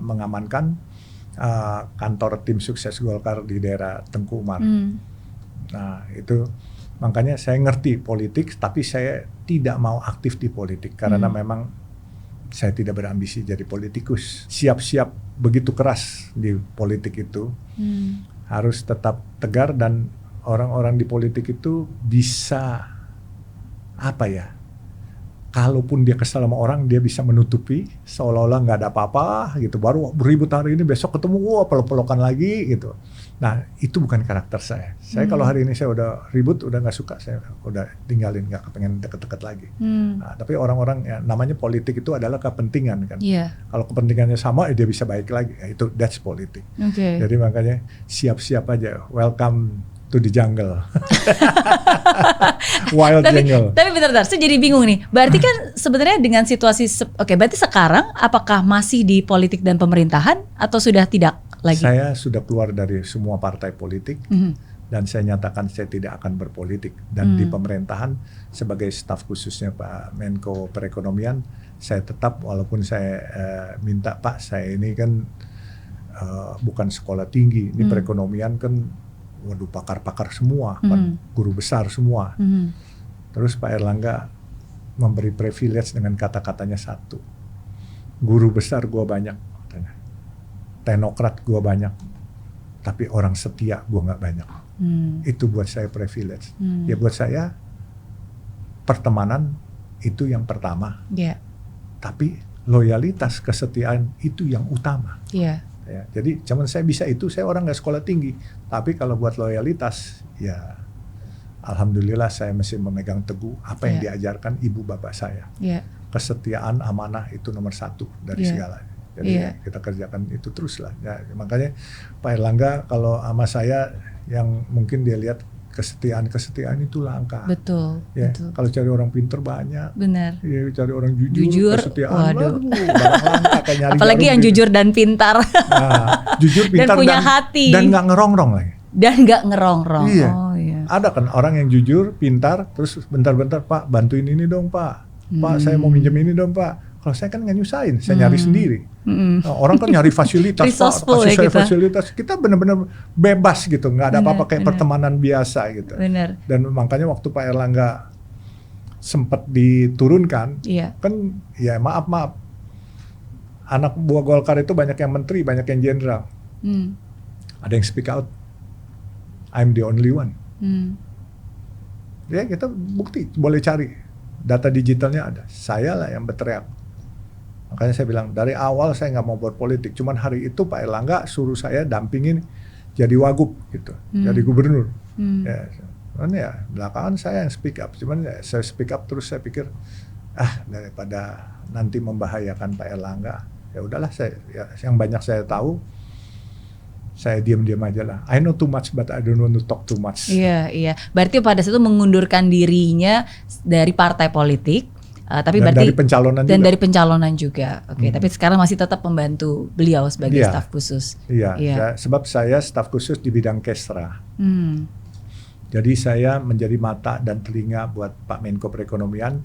S1: mengamankan kantor tim sukses Golkar di daerah Tengku Umar. Nah itu makanya saya ngerti politik, tapi saya tidak mau aktif di politik karena memang saya tidak berambisi jadi politikus. Siap-siap begitu keras di politik itu, harus tetap tegar, dan orang-orang di politik itu bisa kalaupun dia kesal sama orang, dia bisa menutupi seolah-olah nggak ada apa-apa gitu. Baru beribut hari ini, besok ketemu peluk-pelukan lagi gitu. Nah itu bukan karakter saya. Saya kalau hari ini saya udah ribut, udah nggak suka, saya udah tinggalin, nggak kepengen deket-deket lagi. Nah, tapi orang-orang ya, namanya politik itu adalah kepentingan kan. Kalau kepentingannya sama, dia bisa baik lagi. Ya, itu that's politik. Jadi makanya siap-siap aja. Welcome to the jungle. Wild jungle.
S2: Tapi bentar, saya jadi bingung nih. Berarti kan sebenarnya dengan situasi, oke, berarti sekarang apakah masih di politik dan pemerintahan atau sudah tidak lagi?
S1: Saya sudah keluar dari semua partai politik dan saya nyatakan saya tidak akan berpolitik. Dan di pemerintahan sebagai staf khususnya Pak Menko Perekonomian, saya tetap walaupun saya minta Pak, saya ini kan bukan sekolah tinggi, ini perekonomian kan, waduh pakar-pakar semua, guru besar semua. Terus Pak Erlangga memberi privilege dengan kata-katanya satu, guru besar gua banyak, katanya. Teknokrat gua banyak, tapi orang setia gua nggak banyak. Itu buat saya privilege. Ya buat saya pertemanan itu yang pertama, tapi loyalitas, kesetiaan itu yang utama. Ya, jadi cuman saya bisa itu, saya orang nggak sekolah tinggi, tapi kalau buat loyalitas, ya alhamdulillah saya masih memegang teguh apa yang diajarkan ibu bapak saya. Kesetiaan, amanah itu nomor satu dari segalanya. Jadi kita kerjakan itu terus lah. Ya, makanya Pak Erlangga kalau sama saya yang mungkin dia lihat kesetiaan itu langka.
S2: Betul.
S1: Ya,
S2: betul.
S1: Kalau cari orang pinter banyak.
S2: Benar.
S1: Ya, cari orang jujur kesetiaan.
S2: Waduh.
S1: Langka, kayak nyari
S2: apalagi yang jujur dan pintar.
S1: Nah, jujur, pintar
S2: dan punya hati.
S1: Dan nggak ngerongrong lagi.
S2: Dan nggak ngerongrong.
S1: Iya.
S2: Oh, iya.
S1: Ada kan orang yang jujur, pintar, terus bentar-bentar Pak bantuin ini dong Pak. Pak saya mau minjem ini dong Pak. Kalau saya kan nggak nyusahin, saya nyari sendiri. Nah, orang kan nyari fasilitas, Pak, kasih saya fasilitas. Kita benar-benar bebas gitu, nggak ada apa-apa kayak pertemanan biasa gitu.
S2: Bener.
S1: Dan makanya waktu Pak Erlangga sempat diturunkan, kan ya maaf, anak buah Golkar itu banyak yang menteri, banyak yang jenderal. Ada yang speak out, I'm the only one. Ya kita bukti, boleh cari. Data digitalnya ada, saya lah yang berteriak. Makanya saya bilang, dari awal saya nggak mau berpolitik. Cuman hari itu Pak Erlangga suruh saya dampingin jadi wagub gitu, jadi gubernur. Ya, belakangan saya yang speak up. Cuman ya, saya speak up terus saya pikir, daripada nanti membahayakan Pak Erlangga, ya udahlah yang banyak saya tahu, saya diam-diam aja lah. I know too much but I don't want to talk too much.
S2: Iya. Berarti pada saat itu mengundurkan dirinya dari partai politik. Tapi
S1: dan
S2: berarti
S1: dari pencalonan
S2: dan
S1: juga.
S2: dari pencalonan juga. Oke, tapi sekarang masih tetap membantu beliau sebagai staf khusus.
S1: Iya. Sebab saya staf khusus di bidang Kesra. Jadi saya menjadi mata dan telinga buat Pak Menko Perekonomian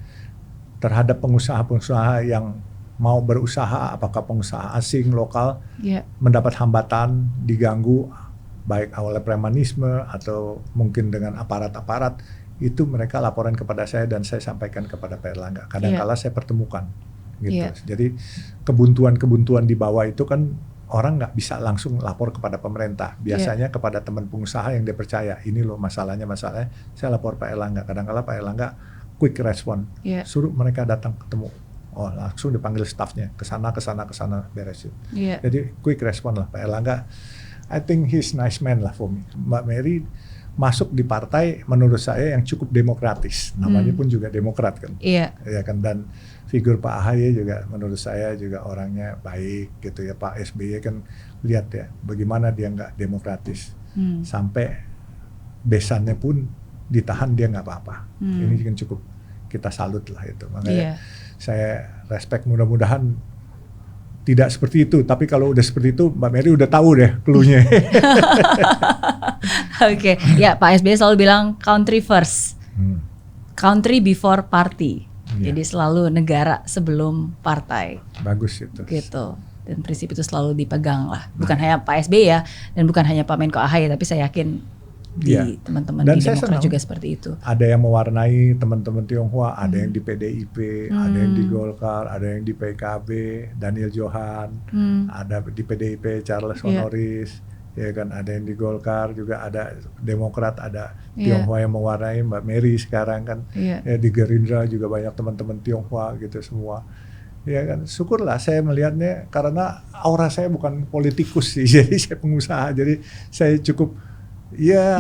S1: terhadap pengusaha-pengusaha yang mau berusaha, apakah pengusaha asing, lokal, mendapat hambatan, diganggu, baik oleh premanisme atau mungkin dengan aparat-aparat. Itu mereka laporan kepada saya dan saya sampaikan kepada Pak Erlangga. Kadang-kala saya pertemukan, gitu. Jadi kebuntuan-kebuntuan di bawah itu kan orang nggak bisa langsung lapor kepada pemerintah. Biasanya kepada teman pengusaha yang dia percaya. Ini loh masalahnya. Saya lapor Pak Erlangga. Kadang-kala Pak Erlangga quick respon, suruh mereka datang ketemu. Oh langsung dipanggil stafnya ke sana beresin. Jadi quick respon lah Pak Erlangga. I think he's nice man lah for me. Mbak Mary masuk di partai menurut saya yang cukup demokratis, namanya pun juga Demokrat kan, ya kan, dan figur Pak AHY juga menurut saya juga orangnya baik gitu ya. Pak SBY kan lihat ya bagaimana dia nggak demokratis, sampai besannya pun ditahan dia nggak apa-apa. Ini kan cukup kita salut lah itu, makanya saya respect, mudah-mudahan tidak seperti itu, tapi kalau udah seperti itu Mbak Mary udah tahu deh cluenya.
S2: Oke, ya Pak SBY selalu bilang country first, country before party. Jadi selalu negara sebelum partai.
S1: Bagus itu.
S2: Gitu. Dan prinsip itu selalu dipegang lah. Bukan hanya Pak SBY ya, dan bukan hanya Pak Menko AHY, tapi saya yakin di teman-teman di Demokrat juga seperti itu.
S1: Ada yang mewarnai teman-teman Tionghoa, ada yang di PDIP, ada yang di Golkar, ada yang di PKB, Daniel Johan, ada di PDIP Charles Honoris, ya kan, ada yang di Golkar juga, ada Demokrat, ada Tionghoa yang mewarnai, Mbak Mary sekarang kan, ya di Gerindra juga banyak teman-teman Tionghoa gitu semua. Ya kan, syukurlah saya melihatnya karena aura saya bukan politikus sih, jadi saya pengusaha, jadi saya cukup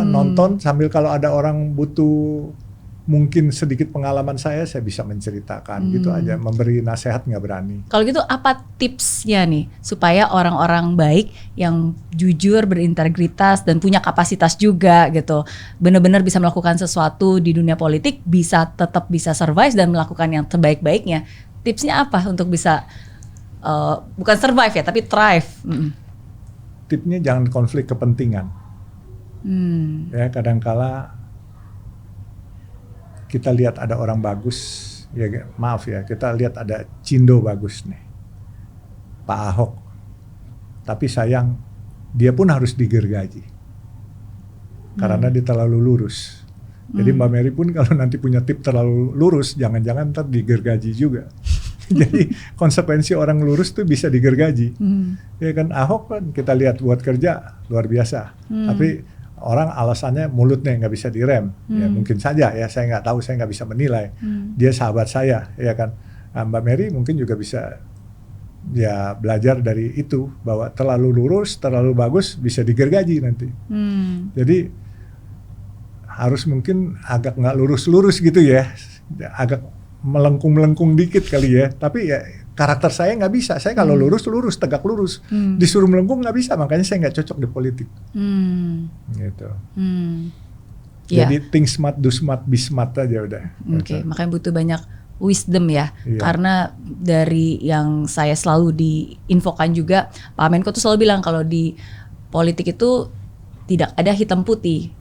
S1: nonton sambil kalau ada orang butuh mungkin sedikit pengalaman saya bisa menceritakan gitu aja. Memberi nasihat nggak berani.
S2: Kalau gitu apa tipsnya nih supaya orang-orang baik yang jujur, berintegritas dan punya kapasitas juga gitu, benar-benar bisa melakukan sesuatu di dunia politik, tetap bisa survive dan melakukan yang terbaik-baiknya. Tipsnya apa untuk bisa bukan survive ya, tapi thrive?
S1: Tipsnya jangan konflik kepentingan. Ya, kadangkala kita lihat ada orang bagus, ya maaf ya, kita lihat ada Cindo bagus nih, Pak Ahok, tapi sayang dia pun harus digergaji karena dia terlalu lurus. Jadi Mbak Mary pun kalau nanti punya tip terlalu lurus, jangan-jangan ntar digergaji juga. Jadi konsekuensi orang lurus tuh bisa digergaji. Ya kan, Ahok kan kita lihat buat kerja luar biasa, tapi orang alasannya mulutnya nggak bisa direm. Ya mungkin saja ya, saya nggak tahu, saya nggak bisa menilai. Dia sahabat saya, ya kan. Nah, Mbak Mary mungkin juga bisa ya belajar dari itu, bahwa terlalu lurus, terlalu bagus bisa digergaji nanti. Jadi harus mungkin agak nggak lurus-lurus gitu ya, agak melengkung-melengkung dikit kali ya. Tapi ya karakter saya nggak bisa. Saya kalau lurus, tegak lurus. Disuruh melengkung nggak bisa, makanya saya nggak cocok di politik. Gitu. Jadi think smart, do smart, be smart aja udah.
S2: Oke, makanya butuh banyak wisdom ya. Karena dari yang saya selalu diinfokan juga, Pak Menko tuh selalu bilang kalau di politik itu tidak ada hitam putih.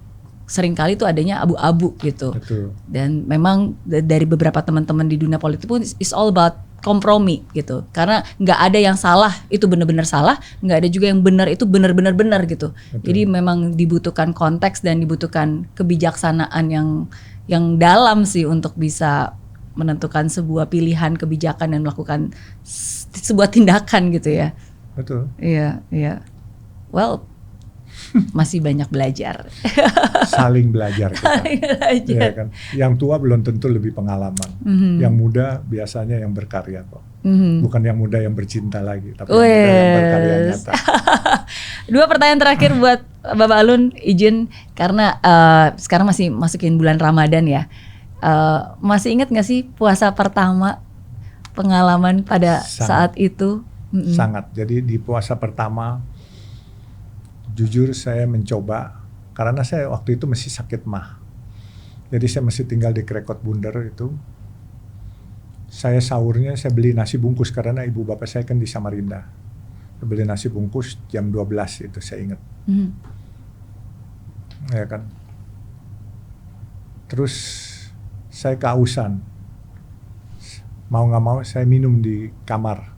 S2: Seringkali itu adanya abu-abu gitu.
S1: Betul.
S2: Dan memang dari beberapa teman-teman di dunia politik pun it's all about kompromi gitu. Karena nggak ada yang salah itu benar-benar salah, nggak ada juga yang benar itu benar-benar benar gitu.
S1: Betul.
S2: Jadi memang dibutuhkan konteks dan dibutuhkan kebijaksanaan yang dalam sih untuk bisa menentukan sebuah pilihan kebijakan dan melakukan sebuah tindakan gitu ya.
S1: Betul.
S2: Iya, iya. Well, masih banyak belajar.
S1: Saling belajar kita.
S2: Saling belajar.
S1: Ya kan? Yang tua belum tentu lebih pengalaman. Yang muda biasanya yang berkarya kok. Bukan yang muda yang bercinta lagi, tapi yang muda yang berkarya nyata.
S2: 2 pertanyaan terakhir buat Bapak Alun, izin karena sekarang masih masukin bulan Ramadan ya. Masih ingat nggak sih puasa pertama, pengalaman pada saat itu?
S1: Sangat. Jadi di puasa pertama, jujur saya mencoba, karena saya waktu itu masih sakit mah. Jadi saya masih tinggal di Krekot Bunder itu. Saya sahurnya saya beli nasi bungkus karena ibu bapak saya kan di Samarinda. Saya beli nasi bungkus jam 12 itu saya ingat. Ya kan. Terus saya kehausan. Mau nggak mau saya minum di kamar.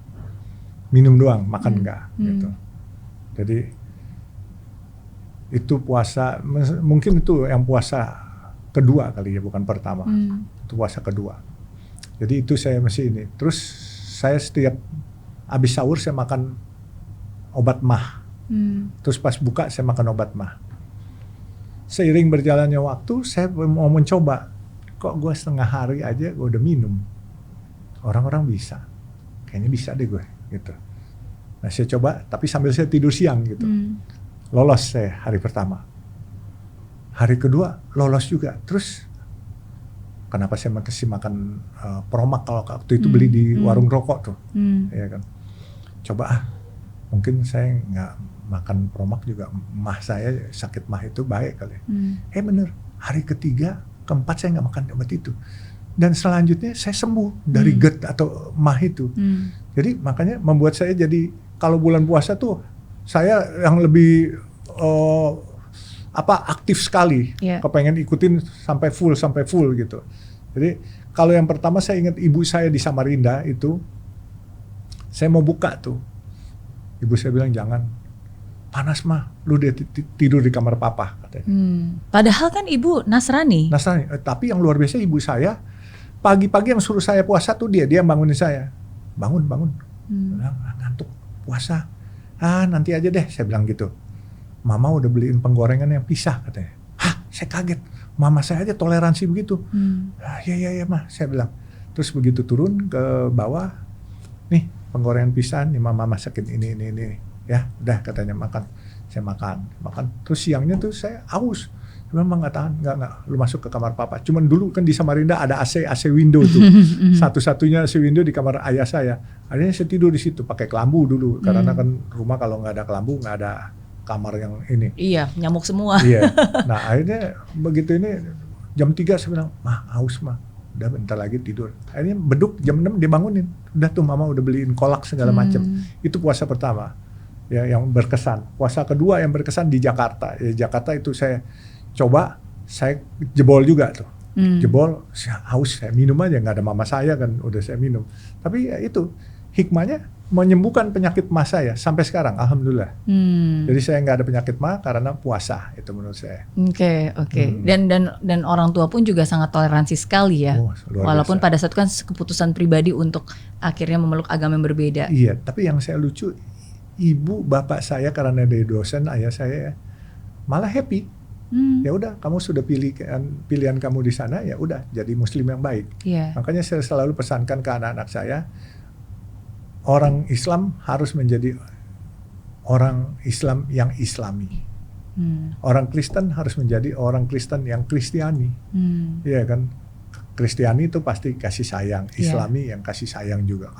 S1: Minum doang, makan enggak gitu. Jadi itu puasa, mungkin itu yang puasa kedua kali ya, bukan pertama. Itu puasa kedua. Jadi itu saya masih ini. Terus saya setiap habis sahur saya makan obat mah. Terus pas buka saya makan obat mah. Seiring berjalannya waktu saya mau mencoba. Kok gue setengah hari aja gue udah minum. Orang-orang bisa. Kayaknya bisa deh gue gitu. Nah saya coba, tapi sambil saya tidur siang gitu. Lolos saya hari pertama. Hari kedua lolos juga. Terus kenapa saya masih makan Promak kalau waktu itu beli di warung rokok tuh. Ya kan. Coba mungkin saya nggak makan Promak juga, mah saya sakit mah itu baik kali. Bener, hari ketiga, keempat saya nggak makan obat itu. Dan selanjutnya saya sembuh dari GERD atau mah itu. Jadi makanya membuat saya jadi kalau bulan puasa tuh saya yang lebih aktif sekali, kepengen ikutin sampai full gitu. Jadi kalau yang pertama saya ingat ibu saya di Samarinda itu, saya mau buka tuh, ibu saya bilang jangan, panas mah, lu dia tidur di kamar papa katanya.
S2: Padahal kan ibu Nasrani.
S1: Tapi yang luar biasa ibu saya pagi-pagi yang suruh saya puasa tuh dia bangunin saya, bangun, ngantuk puasa. Nanti aja deh, saya bilang gitu. Mama udah beliin penggorengan yang pisah katanya. Hah, saya kaget. Mama saya aja toleransi begitu. Iya mah, saya bilang. Terus begitu turun ke bawah, nih penggorengan pisah, nih mama masakin ini. Ya, udah katanya makan. Saya makan. Terus siangnya tuh saya haus. Memang nggak tahan, nggak. Lu masuk ke kamar papa. Cuman dulu kan di Samarinda ada AC window tuh. Satu-satunya AC window di kamar ayah saya. Akhirnya saya tidur di situ pakai kelambu dulu. Karena kan rumah kalau nggak ada kelambu nggak ada kamar yang ini.
S2: Iya, nyamuk semua.
S1: Iya. Nah akhirnya begitu ini jam 3 saya bilang, mah haus mah. Udah bentar lagi tidur. Akhirnya beduk jam 6 dibangunin. Udah tuh mama udah beliin kolak segala macam. Itu puasa pertama. Ya yang berkesan. Puasa kedua yang berkesan di Jakarta. Ya Jakarta itu saya coba, saya jebol juga tuh. Jebol, saya haus, saya minum aja, nggak ada mama saya kan, udah saya minum. Tapi ya itu hikmahnya menyembuhkan penyakit mah saya sampai sekarang, alhamdulillah. Jadi saya nggak ada penyakit mah karena puasa, itu menurut saya.
S2: Oke. Dan orang tua pun juga sangat toleransi sekali ya. Walaupun pada saat itu kan keputusan pribadi untuk akhirnya memeluk agama yang berbeda.
S1: Iya, tapi yang saya lucu, ibu bapak saya karena dari dosen, ayah saya malah happy. Ya udah, kamu sudah pilihan kamu di sana, ya udah jadi muslim yang baik. Makanya saya selalu pesankan ke anak-anak saya, orang Islam harus menjadi orang Islam yang Islami. Orang Kristen harus menjadi orang Kristen yang Kristiani. Iya kan? Kristiani itu pasti kasih sayang, Islami yang kasih sayang juga.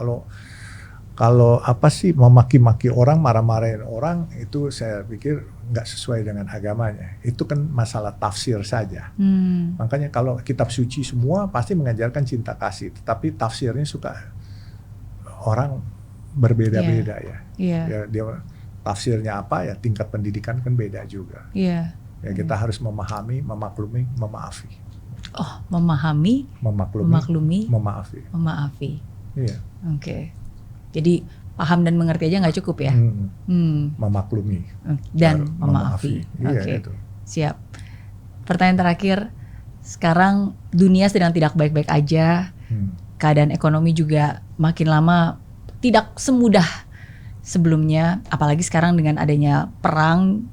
S1: Kalau apa sih memaki-maki orang, marah-marahin orang, itu saya pikir nggak sesuai dengan agamanya. Itu kan masalah tafsir saja. Makanya kalau kitab suci semua pasti mengajarkan cinta kasih, tetapi tafsirnya suka orang berbeda-beda ya. Ya. Dia tafsirnya apa ya, tingkat pendidikan kan beda juga. Ya kita harus memahami, memaklumi, memaafi.
S2: Oh, memahami, memaklumi, memaafi.
S1: Iya.
S2: Oke. Jadi paham dan mengerti aja nggak cukup ya?
S1: Memaklumi
S2: dan memaafi. Oke.
S1: Gitu.
S2: Siap. Pertanyaan terakhir, sekarang dunia sedang tidak baik-baik aja, keadaan ekonomi juga makin lama tidak semudah sebelumnya, apalagi sekarang dengan adanya perang.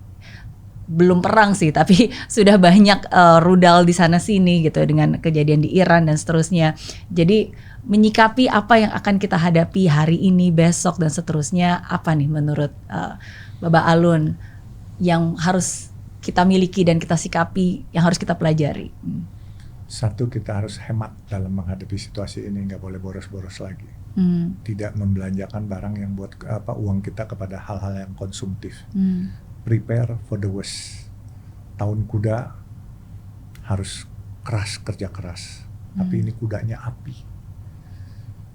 S2: Belum perang sih, tapi sudah banyak rudal di sana sini gitu dengan kejadian di Iran dan seterusnya. Jadi menyikapi apa yang akan kita hadapi hari ini, besok dan seterusnya, apa nih menurut Bapak Alun yang harus kita miliki dan kita sikapi, yang harus kita pelajari?
S1: Satu, kita harus hemat dalam menghadapi situasi ini, nggak boleh boros-boros lagi. Tidak membelanjakan barang yang buat uang kita kepada hal-hal yang konsumtif. Prepare for the worst. Tahun kuda harus keras, kerja keras. Tapi ini kudanya api.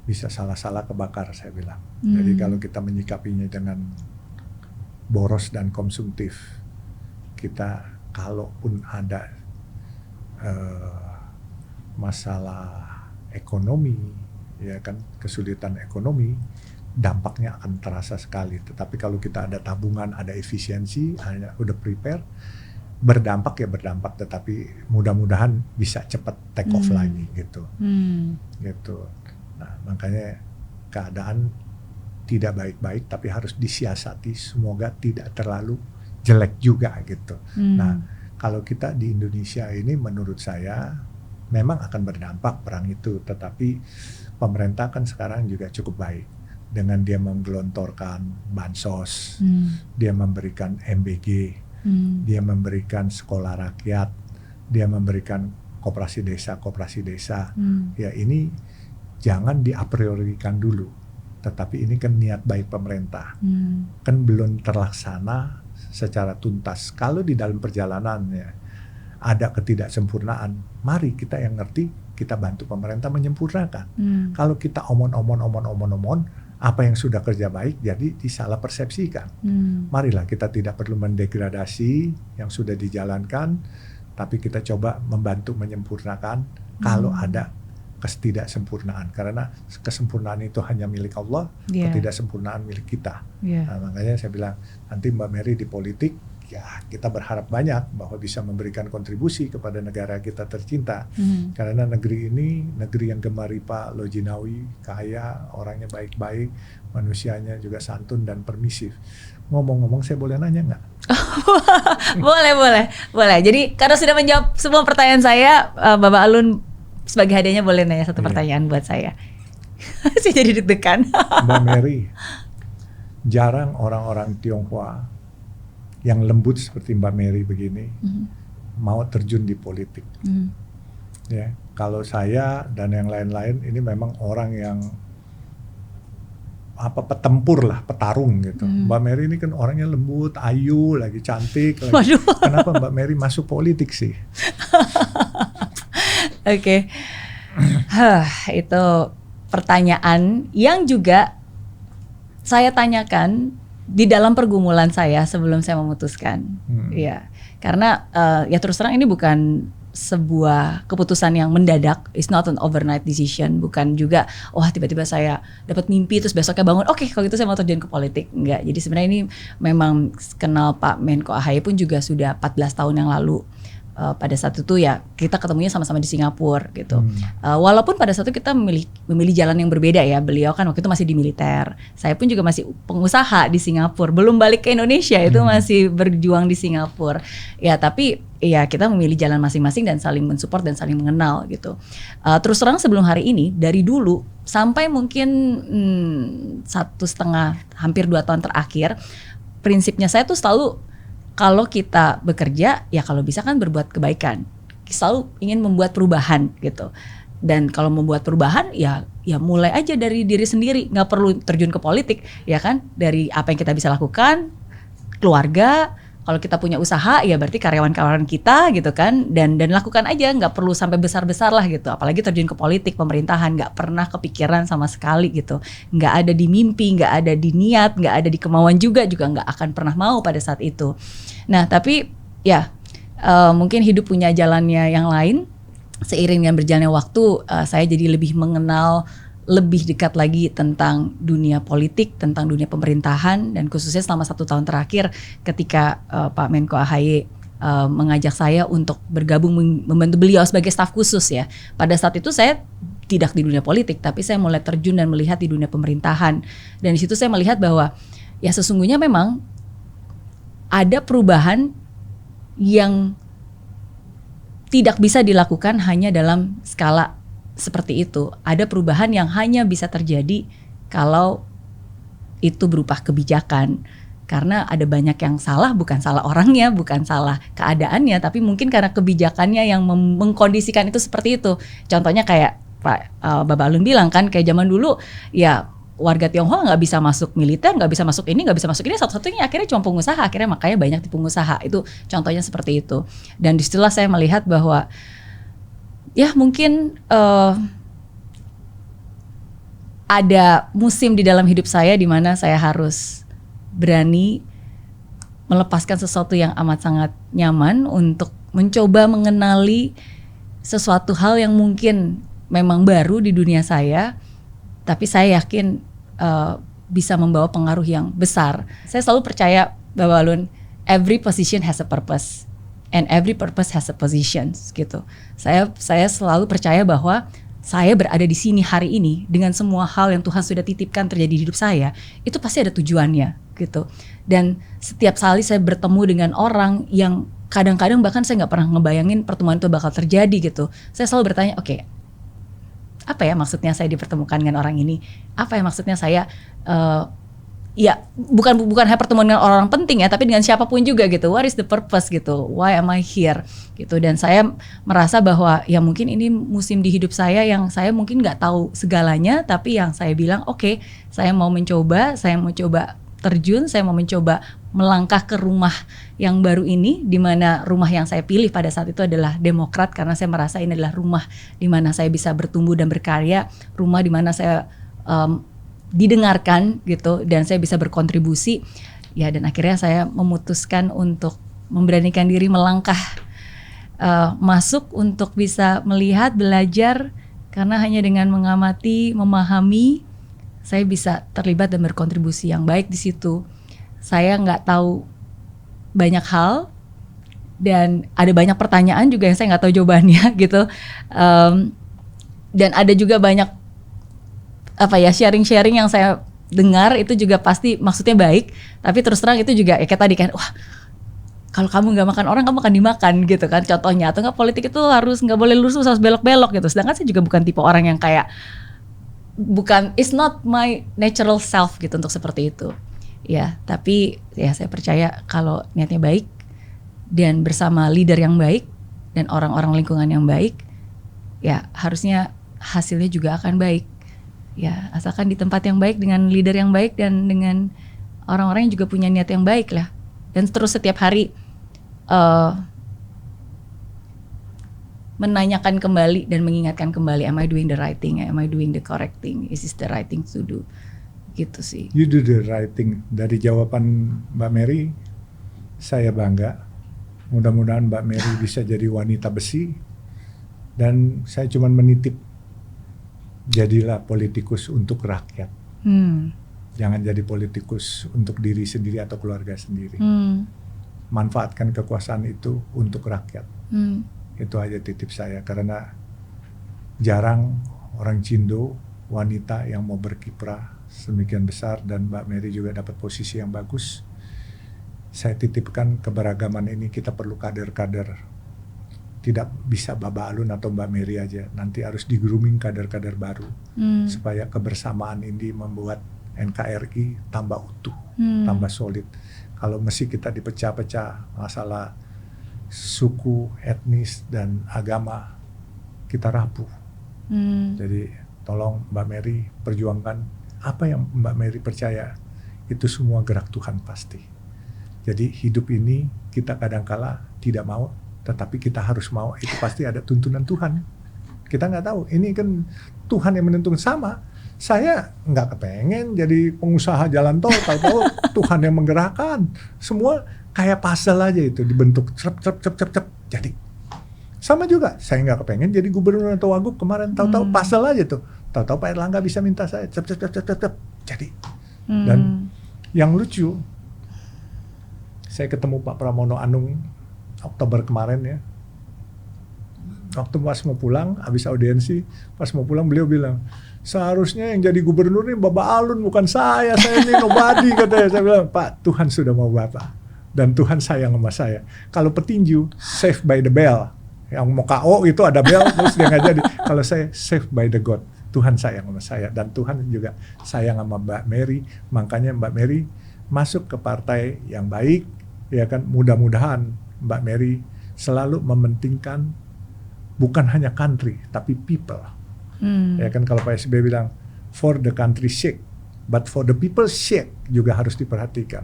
S1: Bisa salah-salah kebakar, saya bilang. Jadi kalau kita menyikapinya dengan boros dan konsumtif, kita kalaupun ada masalah ekonomi, ya kan, kesulitan ekonomi, dampaknya akan terasa sekali. Tetapi kalau kita ada tabungan, ada efisiensi, udah prepare, berdampak, tetapi mudah-mudahan bisa cepat take off lagi gitu. Gitu. Nah, makanya keadaan tidak baik-baik, tapi harus disiasati, semoga tidak terlalu jelek juga gitu. Nah, kalau kita di Indonesia ini menurut saya memang akan berdampak perang itu, tetapi pemerintah kan sekarang juga cukup baik. Dengan dia menggelontorkan bansos, dia memberikan MBG, dia memberikan sekolah rakyat, dia memberikan koperasi desa. Ya ini jangan diapriorikan dulu, tetapi ini kan niat baik pemerintah, kan belum terlaksana secara tuntas. Kalau di dalam perjalanannya ada ketidaksempurnaan, mari kita yang ngerti, kita bantu pemerintah menyempurnakan. Kalau kita omon, apa yang sudah kerja baik jadi disalah persepsikan. Marilah kita tidak perlu mendegradasi yang sudah dijalankan, tapi kita coba membantu menyempurnakan kalau ada ketidaksempurnaan. Karena kesempurnaan itu hanya milik Allah, ketidaksempurnaan milik kita. Nah, makanya saya bilang, nanti Mbak Mary di politik, ya kita berharap banyak bahwa bisa memberikan kontribusi kepada negara kita tercinta. Karena negeri ini negeri yang gemari Pak Lojinawi, kaya, orangnya baik-baik, manusianya juga santun dan permisif. Ngomong-ngomong, saya boleh nanya nggak?
S2: boleh. Jadi karena sudah menjawab semua pertanyaan saya, Bapak Alun sebagai hadiahnya boleh nanya satu pertanyaan buat saya. Saya jadi deg-degan.
S1: Mbak Mary, jarang orang-orang Tionghoa yang lembut seperti Mbak Mary begini mau terjun di politik. Ya, kalau saya dan yang lain-lain ini memang orang yang petempur lah, petarung gitu. Mbak Mary ini kan orangnya lembut, ayu, lagi cantik. Lagi. Kenapa Mbak Mary masuk politik sih?
S2: Oke. Itu pertanyaan yang juga saya tanyakan di dalam pergumulan saya sebelum saya memutuskan. Ya, karena ya terus terang ini bukan sebuah keputusan yang mendadak, it's not an overnight decision, bukan juga tiba-tiba saya dapat mimpi terus besoknya bangun oke, kalau gitu saya mau terjun ke politik, enggak. Jadi sebenarnya ini memang kenal Pak Menko AHY pun juga sudah 14 tahun yang lalu. Pada saat itu ya kita ketemunya sama-sama di Singapura gitu. Walaupun pada saat itu kita memilih jalan yang berbeda ya. Beliau kan waktu itu masih di militer. Saya pun juga masih pengusaha di Singapura. Belum balik ke Indonesia, itu masih berjuang di Singapura. Ya tapi ya kita memilih jalan masing-masing dan saling mensupport dan saling mengenal gitu. Terus terang sebelum hari ini, dari dulu sampai mungkin 1,5 hampir 2 tahun terakhir, prinsipnya saya tuh selalu kalau kita bekerja ya kalau bisa kan berbuat kebaikan, selalu ingin membuat perubahan gitu. Dan kalau membuat perubahan ya mulai aja dari diri sendiri, nggak perlu terjun ke politik ya kan. Dari apa yang kita bisa lakukan, keluarga, kalau kita punya usaha ya berarti karyawan-karyawan kita gitu kan, dan lakukan aja, nggak perlu sampai besar-besar lah gitu. Apalagi terjun ke politik, pemerintahan, nggak pernah kepikiran sama sekali gitu, nggak ada di mimpi, nggak ada di niat, nggak ada di kemauan juga nggak akan pernah mau pada saat itu. Nah tapi ya mungkin hidup punya jalannya yang lain. Seiring dengan berjalannya waktu, saya jadi lebih mengenal lebih dekat lagi tentang dunia politik, tentang dunia pemerintahan, dan khususnya selama 1 tahun terakhir ketika Pak Menko AHY mengajak saya untuk bergabung membantu beliau sebagai staf khusus ya. Pada saat itu saya tidak di dunia politik, tapi saya mulai terjun dan melihat di dunia pemerintahan. Dan di situ saya melihat bahwa ya sesungguhnya memang ada perubahan yang tidak bisa dilakukan hanya dalam skala seperti itu. Ada perubahan yang hanya bisa terjadi kalau itu berupa kebijakan. Karena ada banyak yang salah, bukan salah orangnya, bukan salah keadaannya, tapi mungkin karena kebijakannya yang mengkondisikan itu seperti itu. Contohnya kayak Pak Bapak Alun bilang kan, kayak zaman dulu ya warga Tionghoa nggak bisa masuk militer, nggak bisa masuk ini, nggak bisa masuk ini, satu-satunya akhirnya cuma pengusaha, akhirnya makanya banyak di pengusaha. Itu contohnya seperti itu. Dan disitulah saya melihat bahwa ya mungkin ada musim di dalam hidup saya di mana saya harus berani melepaskan sesuatu yang amat sangat nyaman untuk mencoba mengenali sesuatu hal yang mungkin memang baru di dunia saya, tapi saya yakin bisa membawa pengaruh yang besar. Saya selalu percaya bahwa Alun, every position has a purpose and every purpose has a position gitu. Saya selalu percaya bahwa saya berada di sini hari ini dengan semua hal yang Tuhan sudah titipkan terjadi di hidup saya, itu pasti ada tujuannya gitu. Dan setiap kali saya bertemu dengan orang yang kadang-kadang bahkan saya nggak pernah ngebayangin pertemuan itu bakal terjadi gitu, saya selalu bertanya, oke, apa ya maksudnya saya dipertemukan dengan orang ini? Apa ya maksudnya saya ya bukan hanya pertemuan dengan orang penting ya, tapi dengan siapapun juga gitu. What is the purpose gitu? Why am I here? Gitu. Dan saya merasa bahwa ya mungkin ini musim di hidup saya yang saya mungkin nggak tahu segalanya, tapi yang saya bilang oke, saya mau mencoba, saya mau coba terjun, saya mau mencoba melangkah ke rumah yang baru ini, di mana rumah yang saya pilih pada saat itu adalah Demokrat, karena saya merasa ini adalah rumah di mana saya bisa bertumbuh dan berkarya, rumah di mana saya didengarkan gitu, dan saya bisa berkontribusi ya. Dan akhirnya saya memutuskan untuk memberanikan diri melangkah masuk untuk bisa melihat, belajar, karena hanya dengan mengamati, memahami, saya bisa terlibat dan berkontribusi yang baik di situ. Saya nggak tahu banyak hal dan ada banyak pertanyaan juga yang saya nggak tahu jawabannya gitu. Dan ada juga banyak sharing-sharing yang saya dengar itu juga pasti maksudnya baik, tapi terus terang itu juga ya kayak tadi kan, wah kalau kamu nggak makan orang kamu akan dimakan gitu kan contohnya, atau nggak politik itu nggak boleh lurus, harus belok-belok gitu. Sedangkan saya juga bukan tipe orang yang kayak it's not my natural self gitu untuk seperti itu ya. Tapi ya saya percaya kalau niatnya baik dan bersama leader yang baik dan orang-orang lingkungan yang baik, ya harusnya hasilnya juga akan baik. Ya, asalkan di tempat yang baik dengan leader yang baik dan dengan orang-orang yang juga punya niat yang baik lah. Dan terus setiap hari menanyakan kembali dan mengingatkan kembali, am I doing the right thing? Am I doing the correct thing? Is this the right thing to do? Gitu sih.
S1: You do the right thing. Dari jawaban Mbak Mary, saya bangga. Mudah-mudahan Mbak Mary bisa jadi wanita besi. Dan saya cuma menitip, jadilah politikus untuk rakyat. Jangan jadi politikus untuk diri sendiri atau keluarga sendiri. Manfaatkan kekuasaan itu untuk rakyat. Itu aja titip saya, karena jarang orang Cindo, wanita yang mau berkiprah sedemikian besar, dan Mbak Mary juga dapat posisi yang bagus. Saya titipkan keberagaman ini, kita perlu kader-kader. Tidak bisa Baba Alun atau Mbak Mary aja, nanti harus di-grooming kader-kader baru supaya kebersamaan ini membuat NKRI tambah utuh, tambah solid. Kalau mesti kita dipecah-pecah masalah suku, etnis, dan agama, kita rapuh. Jadi tolong Mbak Mary perjuangkan apa yang Mbak Mary percaya, itu semua gerak Tuhan pasti. Jadi hidup ini kita kadangkala tidak mau, tetapi kita harus mau, itu pasti ada tuntunan Tuhan. Kita nggak tahu, ini kan Tuhan yang menentukan. Sama, saya nggak kepengen jadi pengusaha jalan tol, tahu-tahu Tuhan yang menggerakkan. Semua kayak puzzle aja itu, dibentuk cep. Jadi sama juga, saya nggak kepengen jadi gubernur atau wagub kemarin, tahu-tahu puzzle aja tuh. Tahu-tahu Pak Erlangga bisa minta saya cep. Jadi. Dan yang lucu, saya ketemu Pak Pramono Anung Oktober kemarin ya. Waktu pas mau pulang, habis audiensi, pas mau pulang beliau bilang, seharusnya yang jadi gubernur ini Baba Alun, bukan saya ini nobody, katanya. Saya bilang, Pak, Tuhan sudah mau Bapak. Dan Tuhan sayang sama saya. Kalau petinju, save by the bell. Yang mau KO itu ada bell, terus dia nggak jadi. Kalau saya, save by the God. Tuhan sayang sama saya. Dan Tuhan juga sayang sama Mbak Mary. Makanya Mbak Mary masuk ke partai yang baik. Ya kan, mudah-mudahan Mbak Mary selalu mementingkan bukan hanya country, tapi people. Ya kan, kalau Pak SBY bilang, for the country sake, but for the people's sake juga harus diperhatikan.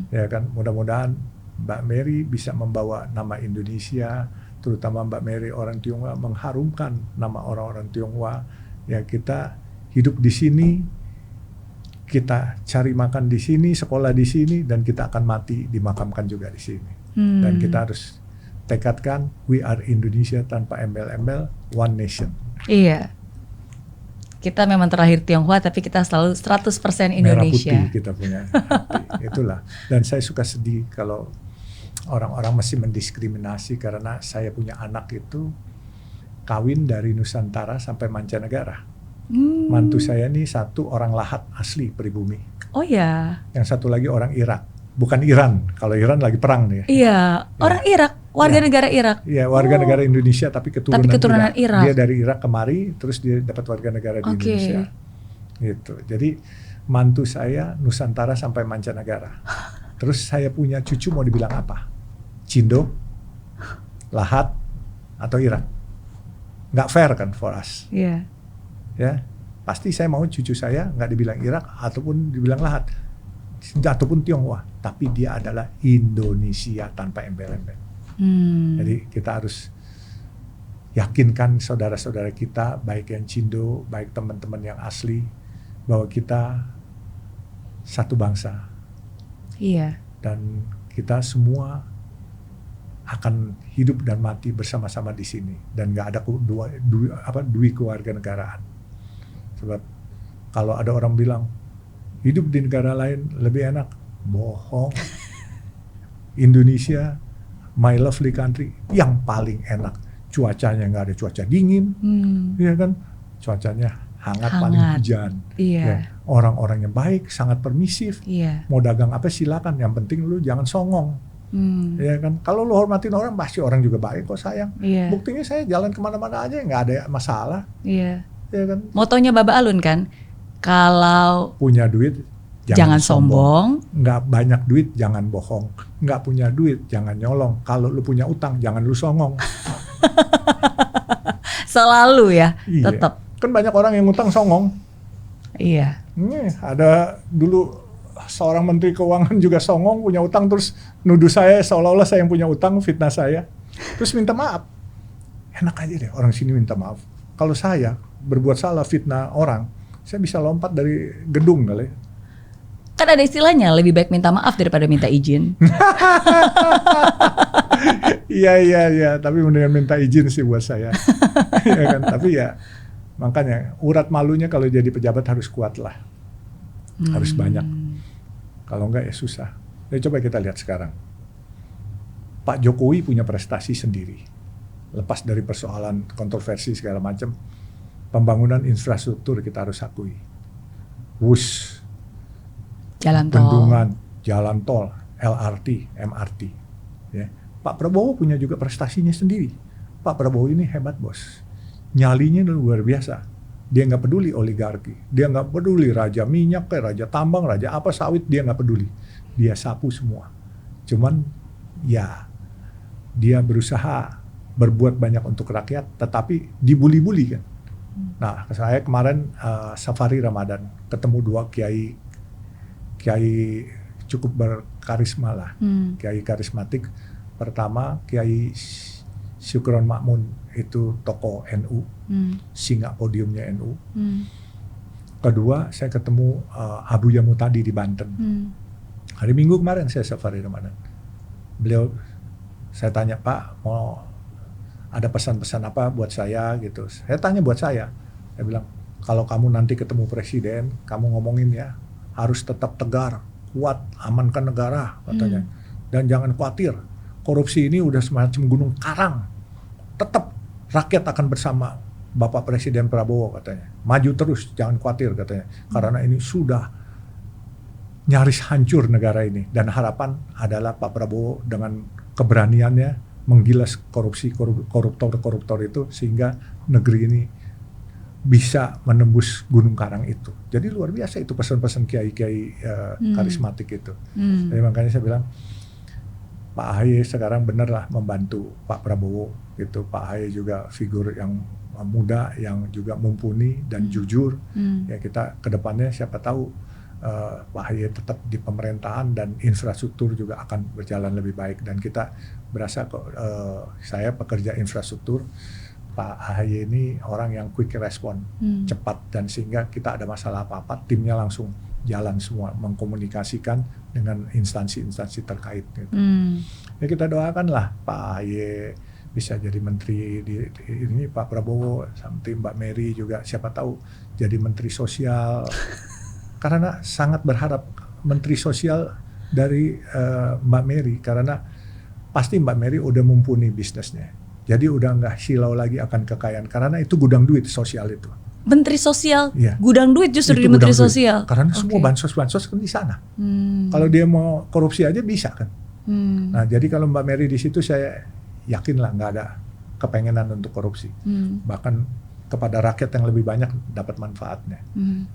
S1: Ya kan, mudah-mudahan Mbak Mary bisa membawa nama Indonesia, terutama Mbak Mary orang Tionghoa, mengharumkan nama orang-orang Tionghoa. Ya, kita hidup di sini, kita cari makan di sini, sekolah di sini, dan kita akan mati dimakamkan juga di sini. Dan kita harus tekadkan, we are Indonesia tanpa embel-embel, one nation.
S2: Iya. Kita memang terlahir Tionghoa, tapi kita selalu 100% Indonesia.
S1: Merah putih kita punya hati. Itulah. Dan saya suka sedih kalau orang-orang masih mendiskriminasi, karena saya punya anak itu kawin dari Nusantara sampai mancanegara. Mantu saya nih satu orang Lahat asli pribumi.
S2: Oh ya.
S1: Yang satu lagi orang Irak. Bukan Iran, kalau Iran lagi perang nih.
S2: Iya, orang Irak, warga negara Irak.
S1: Iya, warga negara Indonesia tapi keturunan
S2: Irak.
S1: Dia dari Irak kemari, terus dia dapat warga negara di Indonesia. Gitu. Jadi mantu saya Nusantara sampai mancanegara. Terus saya punya cucu mau dibilang apa? Cindo, Lahat, atau Irak? Nggak fair kan for us.
S2: Iya.
S1: Ya, pasti saya mau cucu saya nggak dibilang Irak ataupun dibilang Lahat. Ataupun Tionghoa, tapi dia adalah Indonesia tanpa embel-embel. Jadi kita harus yakinkan saudara-saudara kita, baik yang Cindo, baik teman-teman yang asli, bahwa kita satu bangsa.
S2: Iya.
S1: Dan kita semua akan hidup dan mati bersama-sama di sini, dan nggak ada dui kewarganegaraan. Sebab kalau ada orang bilang hidup di negara lain lebih enak, bohong. Indonesia, my lovely country, yang paling enak. Cuacanya nggak ada cuaca dingin, ya kan? Cuacanya hangat. Paling hujan.
S2: Iya.
S1: Ya, orang-orangnya baik, sangat permisif.
S2: Iya.
S1: Mau dagang apa silakan, yang penting lu jangan songong. Ya kan? Kalau lu hormatin orang, pasti orang juga baik kok, sayang.
S2: Iya.
S1: Buktinya saya jalan kemana-mana aja nggak ada masalah.
S2: Iya.
S1: Ya kan?
S2: Motonya Baba Alun kan, kalau
S1: punya duit
S2: Jangan sombong.
S1: Nggak banyak duit, jangan bohong. Nggak punya duit, jangan nyolong. Kalau lu punya utang, jangan lu songong.
S2: Selalu ya,
S1: Iya.
S2: tetap.
S1: Kan banyak orang yang utang songong.
S2: Iya.
S1: Ada dulu seorang menteri keuangan juga songong, punya utang, terus nuduh saya seolah-olah saya yang punya utang, fitnah saya. Terus minta maaf. Enak aja deh orang sini minta maaf. Kalau saya berbuat salah fitnah orang, saya bisa lompat dari gedung kali.
S2: Kan ada istilahnya, lebih baik minta maaf daripada minta izin.
S1: Iya, tapi mendingan minta izin sih buat saya. Ya kan? Tapi ya makanya urat malunya kalau jadi pejabat harus kuat lah. Harus banyak. Kalau enggak ya susah. Ya coba kita lihat sekarang. Pak Jokowi punya prestasi sendiri. Lepas dari persoalan kontroversi segala macam, pembangunan infrastruktur kita harus akui. WUS,
S2: Jalan tol.
S1: bendungan, jalan tol, LRT, MRT. Ya. Pak Prabowo punya juga prestasinya sendiri. Pak Prabowo ini hebat bos. Nyalinya luar biasa. Dia nggak peduli oligarki. Dia nggak peduli raja minyak, kayak raja tambang, raja apa sawit, dia nggak peduli. Dia sapu semua. Cuman ya dia berusaha berbuat banyak untuk rakyat, tetapi dibully-bully kan. Nah, saya kemarin safari Ramadan ketemu dua kiai cukup berkarisma lah, kiai karismatik. Pertama Kiai Syukron Makmun, itu tokoh NU, singa podiumnya NU. Kedua saya ketemu Abu Yamutadi di Banten. Hari Minggu kemarin saya safari Ramadan. Beliau, saya tanya, Pak mau ada pesan-pesan apa buat saya gitu. Saya tanya buat saya bilang, kalau kamu nanti ketemu presiden, kamu ngomongin ya, harus tetap tegar, kuat, amankan negara katanya. Dan jangan khawatir, korupsi ini udah semacam gunung karang. Tetap rakyat akan bersama Bapak Presiden Prabowo katanya. Maju terus, jangan khawatir katanya. Karena ini sudah nyaris hancur negara ini. Dan harapan adalah Pak Prabowo dengan keberaniannya menggilas koruptor itu, sehingga negeri ini bisa menembus gunung karang itu. Jadi luar biasa itu pesan-pesan kiai-kiai karismatik itu. Jadi makanya saya bilang, Pak AHY sekarang benarlah membantu Pak Prabowo gitu. Pak AHY juga figur yang muda, yang juga mumpuni dan jujur. Ya kita kedepannya siapa tahu Pak AHY tetap di pemerintahan dan infrastruktur juga akan berjalan lebih baik. Dan kita berasa kok, saya pekerja infrastruktur, Pak AHY ini orang yang quick respon, cepat, dan sehingga kita ada masalah apa-apa, timnya langsung jalan semua, mengkomunikasikan dengan instansi-instansi terkait gitu. Ya kita doakanlah Pak AHY bisa jadi menteri ini, Pak Prabowo sama Mbak Mary juga siapa tahu jadi menteri sosial. Karena sangat berharap menteri sosial dari Mbak Mary, karena pasti Mbak Mary udah mumpuni bisnisnya. Jadi udah nggak silau lagi akan kekayaan, karena itu gudang duit sosial itu.
S2: Menteri Sosial,
S1: Iya.
S2: Gudang duit justru
S1: Itu
S2: di Menteri
S1: gudang duit.
S2: Sosial.
S1: Karena semua bansos-bansos kan di sana. Kalau dia mau korupsi aja bisa kan. Nah jadi kalau Mbak Mary di situ, saya yakin lah nggak ada kepengenan untuk korupsi. Bahkan kepada rakyat yang lebih banyak dapat manfaatnya.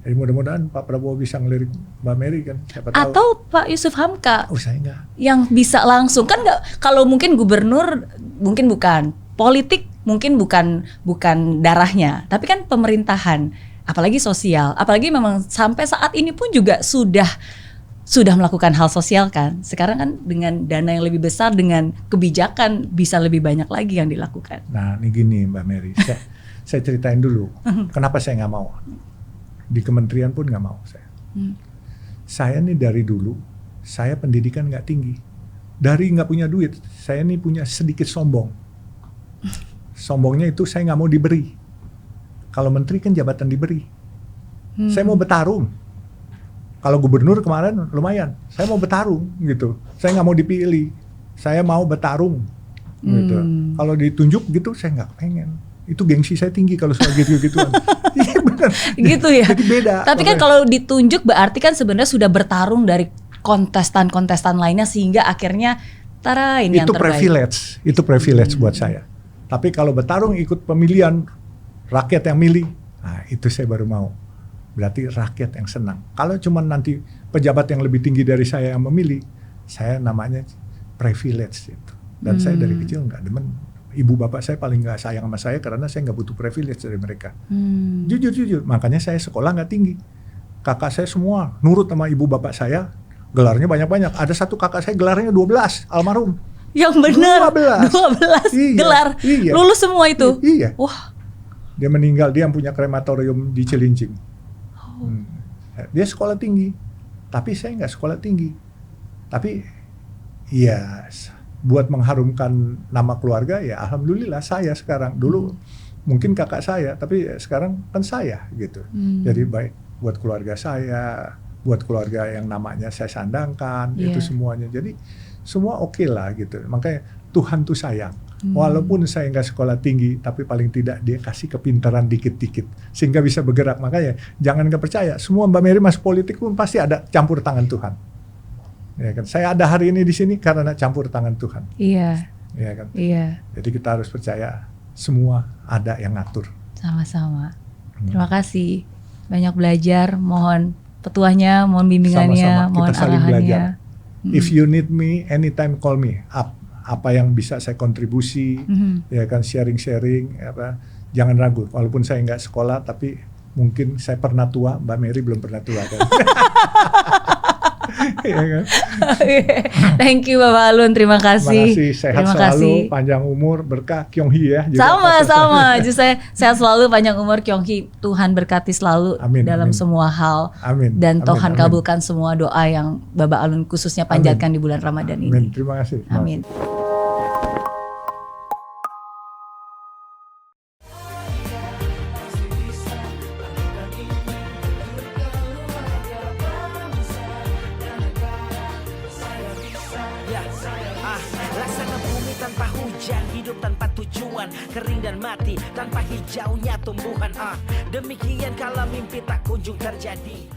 S1: Jadi mudah-mudahan Pak Prabowo bisa ngelirik Mbak Mary kan. Siapa tahu.
S2: Atau Pak Yusuf Hamka.
S1: Oh saya enggak.
S2: Yang bisa langsung, kan nggak, kalau mungkin gubernur mungkin bukan, politik mungkin bukan darahnya, tapi kan pemerintahan, apalagi sosial, apalagi memang sampai saat ini pun juga sudah melakukan hal sosial kan. Sekarang kan dengan dana yang lebih besar, dengan kebijakan bisa lebih banyak lagi yang dilakukan.
S1: Nah ini gini Mbak Mary, saya ceritain dulu kenapa saya nggak mau. Di kementerian pun nggak mau saya. Saya nih dari dulu, saya pendidikan nggak tinggi. Dari nggak punya duit, saya nih punya sedikit sombong. Sombongnya itu saya nggak mau diberi. Kalau menteri kan jabatan diberi. Saya mau bertarung. Kalau gubernur kemarin lumayan. Saya mau bertarung gitu. Saya nggak mau dipilih. Saya mau bertarung gitu. Kalau ditunjuk gitu saya nggak pengen. Itu gengsi saya tinggi kalau soal gitu-gituan. Iya benar.
S2: Gitu ya.
S1: Jadi beda.
S2: Tapi kan kalau ditunjuk berarti kan sebenarnya sudah bertarung dari kontestan-kontestan lainnya, sehingga akhirnya tara ini yang
S1: itu
S2: terbaik.
S1: Itu privilege buat saya. Tapi kalau bertarung ikut pemilihan rakyat yang milih, nah itu saya baru mau. berarti rakyat yang senang. Kalau cuma nanti pejabat yang lebih tinggi dari saya yang memilih, saya namanya privilege itu. Dan saya dari kecil nggak demen. Ibu bapak saya paling nggak sayang sama saya karena saya nggak butuh privilege dari mereka. Jujur, makanya saya sekolah nggak tinggi. Kakak saya semua nurut sama ibu bapak saya, gelarnya banyak-banyak. Ada satu kakak saya gelarnya 12, almarhum.
S2: Yang benar 12
S1: Iya,
S2: gelar.
S1: iya.
S2: Lulus semua itu.
S1: Iya.
S2: Wah.
S1: Dia meninggal, dia yang punya krematorium di Cilincing. Dia sekolah tinggi, tapi saya nggak sekolah tinggi. Tapi ya buat mengharumkan nama keluarga ya alhamdulillah saya sekarang. Dulu mungkin kakak saya, tapi sekarang kan saya gitu. Jadi baik buat keluarga saya, buat keluarga yang namanya saya sandangkan, itu semuanya. Jadi semua oke lah gitu. Makanya Tuhan tuh sayang. Walaupun saya nggak sekolah tinggi, tapi paling tidak dia kasih kepintaran dikit-dikit sehingga bisa bergerak. Makanya jangan nggak percaya. Semua Mbak Mary masuk politik pun pasti ada campur tangan Tuhan. Ya kan? Saya ada hari ini di sini karena campur tangan Tuhan.
S2: Iya.
S1: Ya kan?
S2: Iya.
S1: Jadi kita harus percaya semua ada yang ngatur.
S2: Sama-sama. Terima kasih. Banyak belajar. Mohon petuahnya, mohon bimbingannya,
S1: Sama-sama.
S2: mohon
S1: Kita saling
S2: arahannya.
S1: belajar. If you need me, anytime call me up. Apa yang bisa saya kontribusi, ya kan sharing-sharing, apa, jangan ragu. Walaupun saya nggak sekolah, tapi mungkin saya pernah tua, Mbak Mary belum pernah tua kan. Ya kan?
S2: Thank you Bapak Alun, terima kasih.
S1: Terima kasih, sehat
S2: Terima
S1: selalu,
S2: kasih.
S1: panjang umur, berkah, Kyung Hee ya. juga.
S2: Sama-sama, justru saya sehat selalu, panjang umur, Kyung Hee. Tuhan berkati selalu
S1: Amin,
S2: dalam
S1: amin.
S2: semua hal.
S1: Amin.
S2: Dan
S1: amin,
S2: Tuhan
S1: amin.
S2: kabulkan semua doa yang Bapak Alun khususnya panjatkan di bulan Ramadan
S1: Amin.
S2: ini.
S1: Terima kasih.
S2: Amin.
S3: Laksana bumi tanpa hujan, hidup tanpa tujuan, kering dan mati tanpa hijaunya tumbuhan. Demikian kalau mimpi tak kunjung terjadi.